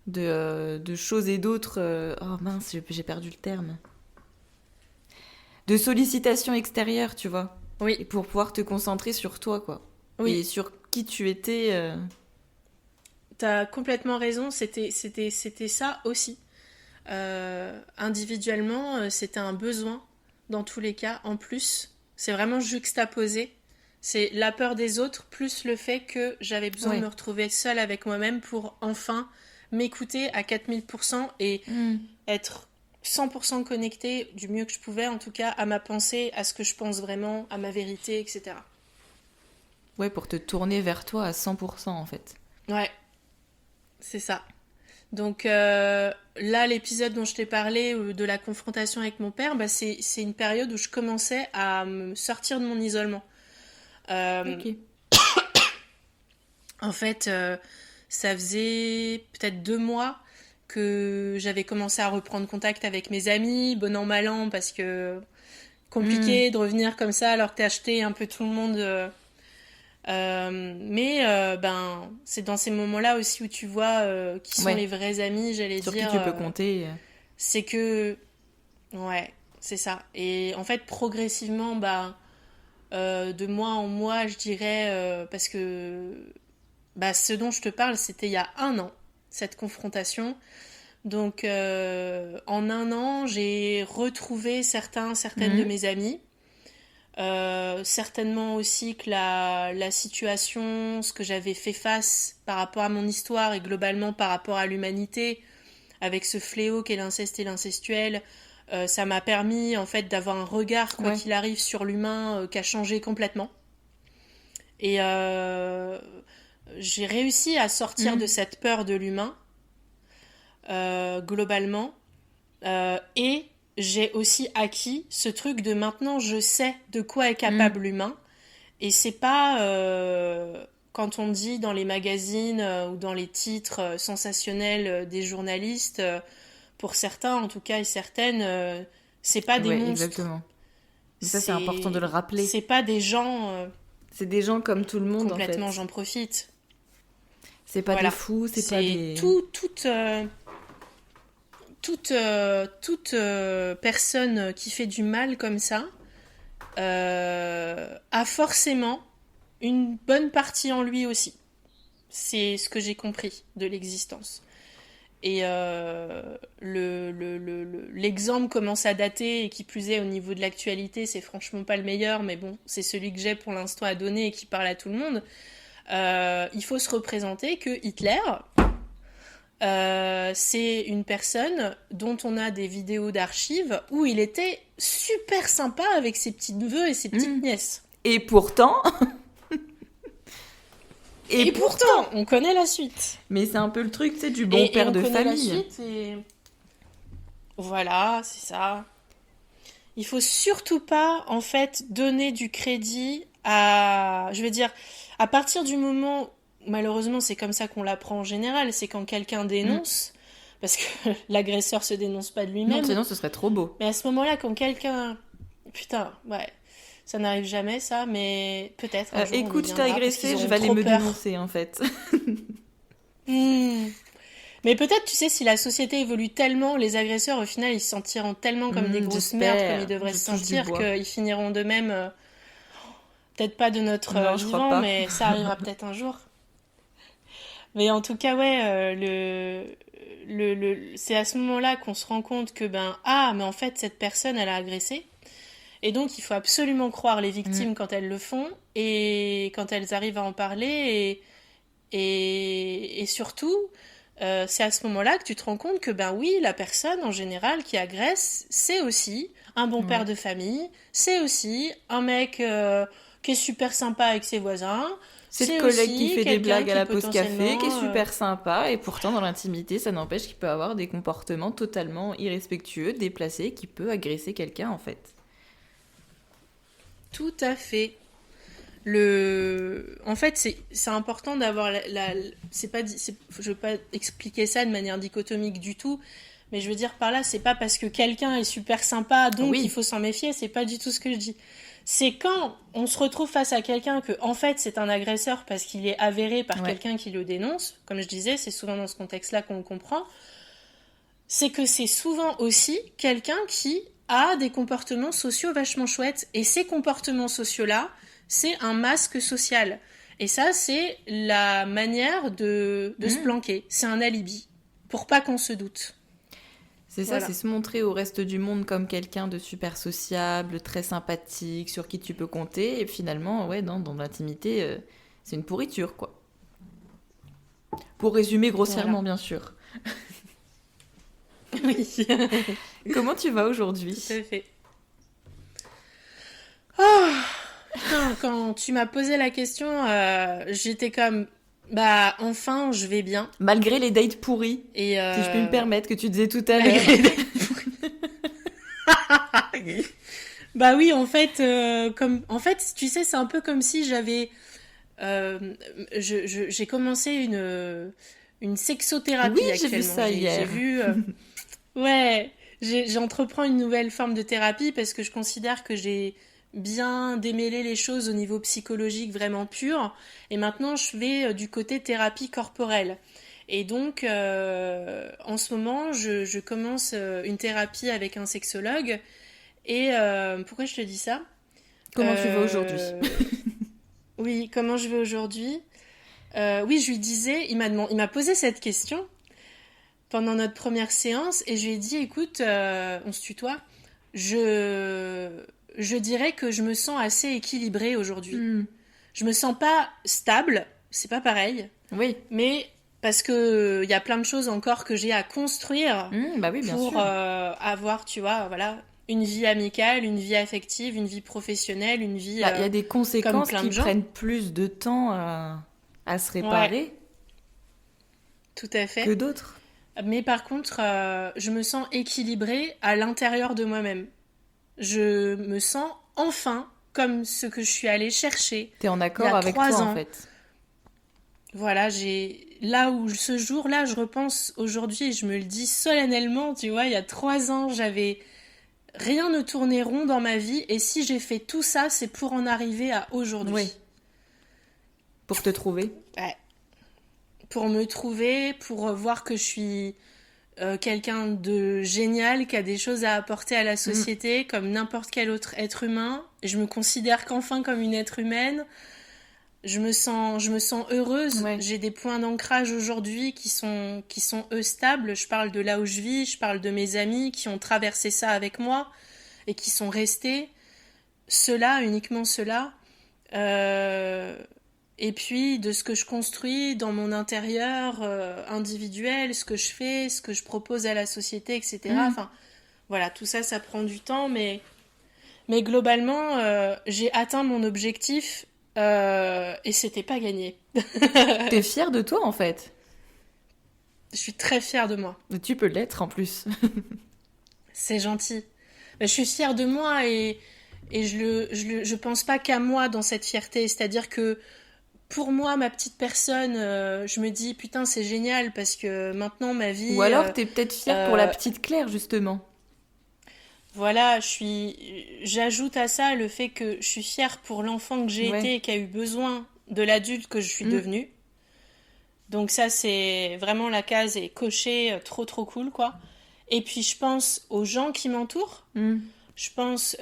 de choses et d'autres. Oh mince, j'ai perdu le terme. De sollicitations extérieures, tu vois. Oui. Et pour pouvoir te concentrer sur toi, quoi. Oui. Et sur qui tu étais. T'as complètement raison, c'était ça aussi. Individuellement, c'était un besoin dans tous les cas. En plus, c'est vraiment juxtaposé. C'est la peur des autres plus le fait que j'avais besoin de me retrouver seule avec moi-même pour enfin m'écouter à 4000% et être 100% connectée du mieux que je pouvais, en tout cas, à ma pensée, à ce que je pense vraiment, à ma vérité, etc. Ouais, pour te tourner vers toi à 100% en fait. Ouais, c'est ça. Donc là, l'épisode dont je t'ai parlé de la confrontation avec mon père, bah, c'est une période où je commençais à me sortir de mon isolement. Ok. En fait, ça faisait peut-être 2 mois que j'avais commencé à reprendre contact avec mes amis, bon an mal an, parce que compliqué de revenir comme ça alors que t'as acheté un peu tout le monde. Ben, c'est dans ces moments-là aussi où tu vois qui sont les vrais amis, j'allais sur dire. Sur qui tu peux compter. C'est que... Ouais, c'est ça. Et en fait, progressivement, bah, de mois en mois, je dirais, parce que bah, ce dont je te parle, c'était il y a 1 an, cette confrontation. Donc, en 1 an, j'ai retrouvé certaines de mes amis. Certainement aussi que la situation, ce que j'avais fait face par rapport à mon histoire et globalement par rapport à l'humanité, avec ce fléau qu'est l'inceste et l'incestuel, ça m'a permis en fait d'avoir un regard, quoi qu'il arrive, sur l'humain qui a changé complètement. Et j'ai réussi à sortir de cette peur de l'humain, globalement. Et j'ai aussi acquis ce truc de maintenant je sais de quoi est capable l'humain. Et c'est pas quand on dit dans les magazines ou dans les titres sensationnels des journalistes, pour certains en tout cas et certaines, c'est pas des monstres. Exactement. Mais ça c'est important de le rappeler. C'est pas des gens. C'est des gens comme tout le monde complètement, en fait. J'en profite. C'est pas des fous, c'est pas des. Toute personne qui fait du mal comme ça a forcément une bonne partie en lui aussi. C'est ce que j'ai compris de l'existence. Et l'exemple commence à dater et qui plus est au niveau de l'actualité, c'est franchement pas le meilleur, mais bon, c'est celui que j'ai pour l'instant à donner et qui parle à tout le monde. Il faut se représenter que Hitler, c'est une personne dont on a des vidéos d'archives où il était super sympa avec ses petits neveux et ses petites nièces. Et pourtant... Et pourtant, on connaît la suite. Mais c'est un peu le truc, tu sais, du bon père de famille. La suite et... Voilà, c'est ça. Il faut surtout pas, en fait, donner du crédit à... Je veux dire, à partir du moment... Malheureusement, c'est comme ça qu'on l'apprend en général. C'est quand quelqu'un dénonce, parce que l'agresseur se dénonce pas de lui-même. Non, sinon ce serait trop beau. Mais à ce moment-là, quand quelqu'un... Putain, ouais... Ça n'arrive jamais, ça, mais peut-être. Écoute, je t'ai agressé, je vais aller me dénoncer, en fait. Mais peut-être, tu sais, si la société évolue tellement, les agresseurs, au final, ils se sentiront tellement comme des grosses merdes, comme ils devraient se sentir, qu'ils finiront de même... Peut-être pas de notre vivant, mais ça arrivera peut-être un jour. Mais en tout cas, ouais, c'est à ce moment-là qu'on se rend compte que, mais en fait, cette personne, elle a agressé. Et donc, il faut absolument croire les victimes quand elles le font et quand elles arrivent à en parler. Et surtout, c'est à ce moment-là que tu te rends compte que, oui, la personne, en général, qui agresse, c'est aussi un bon père de famille, c'est aussi un mec qui est super sympa avec ses voisins. C'est le collègue qui fait des blagues à la pause café, qui est super sympa. Et pourtant, dans l'intimité, ça n'empêche qu'il peut avoir des comportements totalement irrespectueux, déplacés, qui peut agresser quelqu'un, en fait. Tout à fait. En fait, c'est important d'avoir je vais pas expliquer ça de manière dichotomique du tout, Mais je veux dire par là, c'est pas parce que quelqu'un est super sympa, donc Oui. il faut s'en méfier, c'est pas du tout ce que je dis. C'est quand on se retrouve face à quelqu'un que, en fait, c'est un agresseur parce qu'il est avéré par Ouais. quelqu'un qui le dénonce, comme je disais, c'est souvent dans ce contexte-là qu'on le comprend, c'est que c'est souvent aussi quelqu'un qui a des comportements sociaux vachement chouettes. Et ces comportements sociaux-là, c'est un masque social. Et ça, c'est la manière de se planquer. C'est un alibi, pour pas qu'on se doute. C'est ça, Voilà. c'est se montrer au reste du monde comme quelqu'un de super sociable, très sympathique, sur qui tu peux compter. Et finalement, ouais, dans l'intimité, c'est une pourriture, quoi. Pour résumer grossièrement, Voilà. bien sûr. Oui, Comment tu vas aujourd'hui? tout à fait. Oh, putain, quand tu m'as posé la question, j'étais comme, bah, enfin, je vais bien. Malgré les dates pourries, Et si je puis me permettre, que tu disais tout à l'heure. malgré les- Bah oui, en fait, en fait, tu sais, c'est un peu comme si j'avais, j'ai commencé une sexothérapie Oui, j'ai vu actuellement. ça J'ai hier. vu, ouais, j'entreprends une nouvelle forme de thérapie parce que je considère que j'ai bien démêlé les choses au niveau psychologique vraiment pur. Et maintenant, je vais du côté thérapie corporelle. Et donc, en ce moment, je commence une thérapie avec un sexologue. Et pourquoi je te dis ça? Comment tu vas aujourd'hui? Oui, comment je vais aujourd'hui? Oui, je lui disais, il m'a posé cette question pendant notre première séance et je lui ai dit, écoute, on se tutoie, je, je dirais que je me sens assez équilibrée aujourd'hui. Hmm. Je me sens pas stable, c'est pas pareil, Oui. mais parce que il y a plein de choses encore que j'ai à construire Bah oui, bien pour sûr. avoir, tu vois, voilà, une vie amicale, une vie affective, une vie professionnelle, une vie Bah, il y a des comme conséquences plein qui de gens. prennent plus de temps à se Ouais, réparer tout à que fait. d'autres. Mais par contre, je me sens équilibrée à l'intérieur de moi-même. Je me sens enfin comme ce que je suis allée chercher T'es en il y accord a avec toi, trois en ans. fait. Voilà, j'ai là où ce jour-là, je repense aujourd'hui et je me le dis solennellement, tu vois, il y a 3 ans, j'avais rien ne tournait rond dans ma vie et si j'ai fait tout ça, c'est pour en arriver à Oui, aujourd'hui. pour te trouver. Ouais. Pour me trouver, pour voir que je suis quelqu'un de génial, qui a des choses à apporter à la Mm. société, comme n'importe quel autre être humain. Je me considère qu'enfin comme une être humaine. Je me sens heureuse. Ouais. J'ai des points d'ancrage aujourd'hui qui sont eux stables. Je parle de là où je vis, je parle de mes amis qui ont traversé ça avec moi et qui sont restés. Ceux-là, uniquement ceux-là. Euh, et puis de ce que je construis dans mon intérieur individuel, ce que je fais, ce que je propose à la société, etc. Mm. Enfin, voilà, tout ça, ça prend du temps, mais globalement, j'ai atteint mon objectif et c'était pas gagné. T'es fière de toi, en fait. Je suis très fière de moi. Et tu peux l'être, en plus. C'est gentil. Je suis fière de moi et je pense pas qu'à moi dans cette fierté. C'est-à-dire que pour moi, ma petite personne, je me dis putain, c'est génial parce que maintenant ma vie, Ou alors, t'es peut-être fière pour la euh, petite Claire, justement. voilà, j'ajoute à ça le fait que je suis fière pour l'enfant que j'ai Ouais. été et qui a eu besoin de l'adulte que je suis Mm. devenue. Donc ça, c'est vraiment la case est cochée, trop trop cool quoi. Et puis je pense aux gens qui m'entourent. Mm. Je pense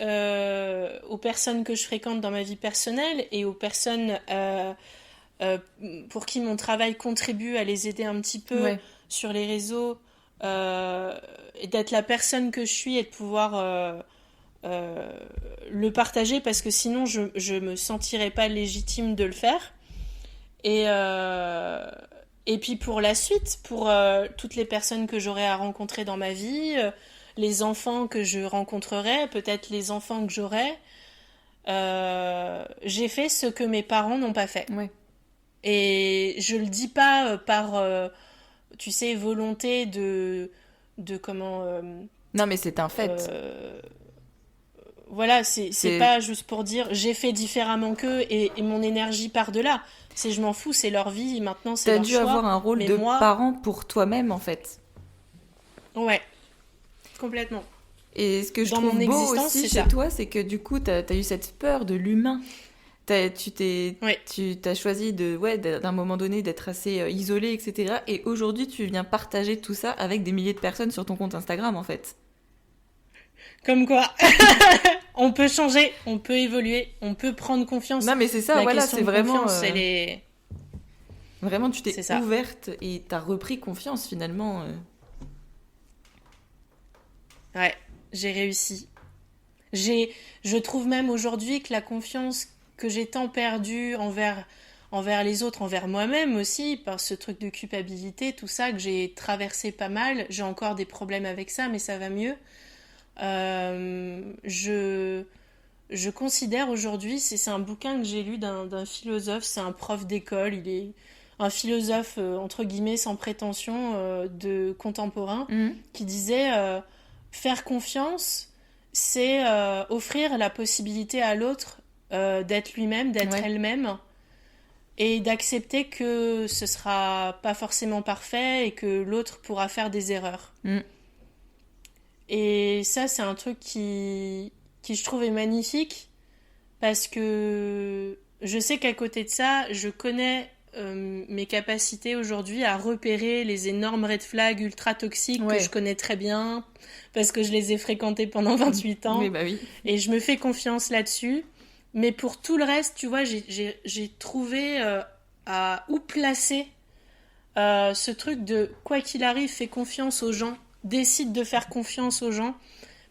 aux personnes que je fréquente dans ma vie personnelle et aux personnes euh, pour qui mon travail contribue à les aider un petit peu Ouais. sur les réseaux et d'être la personne que je suis et de pouvoir euh, le partager parce que sinon je me sentirais pas légitime de le faire. Et, et puis pour la suite, pour toutes les personnes que j'aurai à rencontrer dans ma vie, les enfants que je rencontrerai, peut-être les enfants que j'aurai, j'ai fait ce que mes parents n'ont pas fait. Ouais. Et je le dis pas par, tu sais, volonté de comment, Non, mais c'est un fait. euh, voilà, c'est C'est... pas juste pour dire j'ai fait différemment qu'eux et mon énergie part de là. C'est je m'en fous, c'est leur vie, maintenant c'est T'as leur dû choix. avoir un rôle Mais de moi, parent pour toi-même, en fait. ouais, Complètement. Et ce que je Dans trouve mon beau existence, aussi c'est chez ça. toi, c'est que du coup, t'as eu cette peur de l'humain. Ouais. Tu t'as choisi d'un moment donné d'être assez isolé, etc. Et aujourd'hui, tu viens partager tout ça avec des milliers de personnes sur ton compte Instagram, en fait. Comme quoi, on peut changer, on peut évoluer, on peut prendre confiance. Non, mais c'est ça, La voilà, question c'est de vraiment, confiance, elle est... vraiment, tu t'es C'est ça. ouverte et t'as repris confiance finalement. Ouais, j'ai réussi. Je trouve même aujourd'hui que la confiance que j'ai tant perdue envers les autres, envers moi-même aussi, par ce truc de culpabilité, tout ça, que j'ai traversé pas mal. J'ai encore des problèmes avec ça, mais ça va mieux. Je considère aujourd'hui, c'est un bouquin que j'ai lu d'un philosophe, c'est un prof d'école, il est un philosophe entre guillemets sans prétention de contemporain, Mhm. qui disait faire confiance, c'est offrir la possibilité à l'autre d'être lui-même, d'être Ouais. elle-même, et d'accepter que ce sera pas forcément parfait et que l'autre pourra faire des erreurs. Mm. Et ça, c'est un truc qui je trouve est magnifique parce que je sais qu'à côté de ça, je connais mes capacités aujourd'hui à repérer les énormes red flags ultra toxiques que Ouais. je connais très bien parce que je les ai fréquentés pendant 28 ans Oui, bah oui. et je me fais confiance là-dessus. Mais pour tout le reste, tu vois, j'ai trouvé à où placer ce truc de quoi qu'il arrive, fais confiance aux gens, décide de faire confiance aux gens,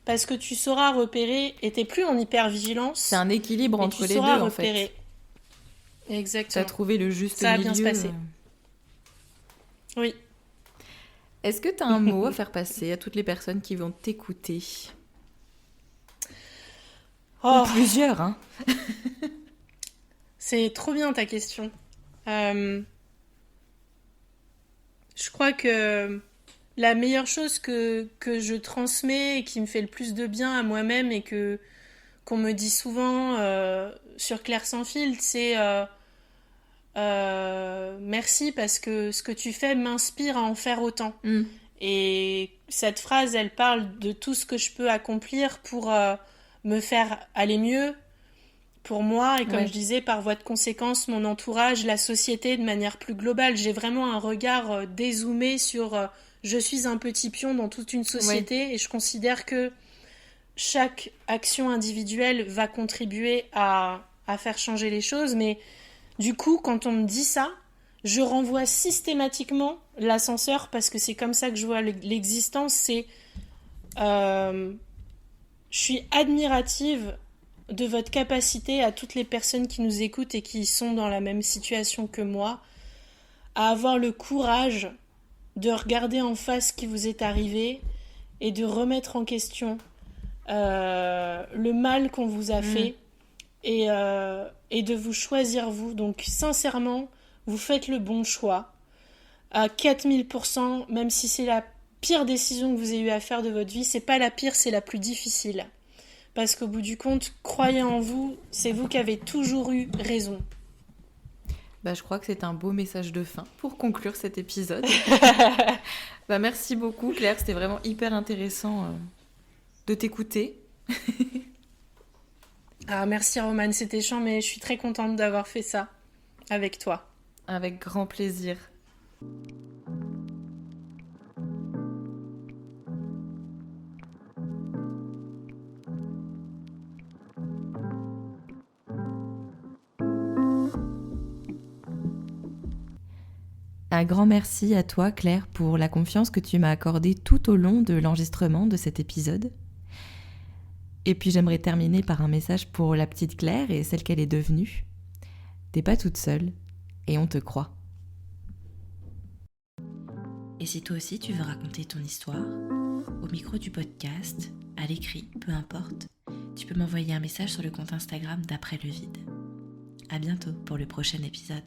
parce que tu sauras repérer, et t'es plus en C'est hypervigilance, un équilibre et entre tu les sauras deux, en repérer. fait. T'as Exactement. trouvé le juste Ça va bien se milieu. passer. Oui. Est-ce que t'as un mot à faire passer à toutes les personnes qui vont t'écouter? Oh, Ou plusieurs, hein? c'est trop bien ta question. Je crois que la meilleure chose que je transmets et qui me fait le plus de bien à moi-même et qu'on me dit souvent sur Claire sans fil, c'est merci parce que ce que tu fais m'inspire à en faire autant. Mm. Et cette phrase, elle parle de tout ce que je peux accomplir pour me faire aller mieux pour moi et comme Ouais. je disais, par voie de conséquence, mon entourage, la société de manière plus globale. J'ai vraiment un regard dézoomé sur je suis un petit pion dans toute une société et je considère que chaque action individuelle va contribuer à faire changer les choses. Mais du coup, quand on me dit ça, je renvoie systématiquement l'ascenseur parce que c'est comme ça que je vois l'existence. C'est je suis admirative de votre capacité à toutes les personnes qui nous écoutent et qui sont dans la même situation que moi, à avoir le courage de regarder en face ce qui vous est arrivé et de remettre en question le mal qu'on vous a fait et de vous choisir vous. Donc sincèrement, vous faites le bon choix à 4000%, même si c'est la pire décision que vous ayez eu à faire de votre vie. C'est pas la pire, c'est la plus difficile. Parce qu'au bout du compte, croyez en vous, c'est vous qui avez toujours eu raison. Bah, je crois que c'est un beau message de fin pour conclure cet épisode. Bah, merci beaucoup, Claire. C'était vraiment hyper intéressant de t'écouter. Ah, merci Romane, c'était chiant, mais je suis très contente d'avoir fait ça avec toi. Avec grand plaisir. Un grand merci à toi, Claire, pour la confiance que tu m'as accordée tout au long de l'enregistrement de cet épisode. Et puis j'aimerais terminer par un message pour la petite Claire et celle qu'elle est devenue. T'es pas toute seule et on te croit. Et si toi aussi tu veux raconter ton histoire, au micro du podcast, à l'écrit, peu importe, tu peux m'envoyer un message sur le compte Instagram d'Après le vide. À bientôt pour le prochain épisode.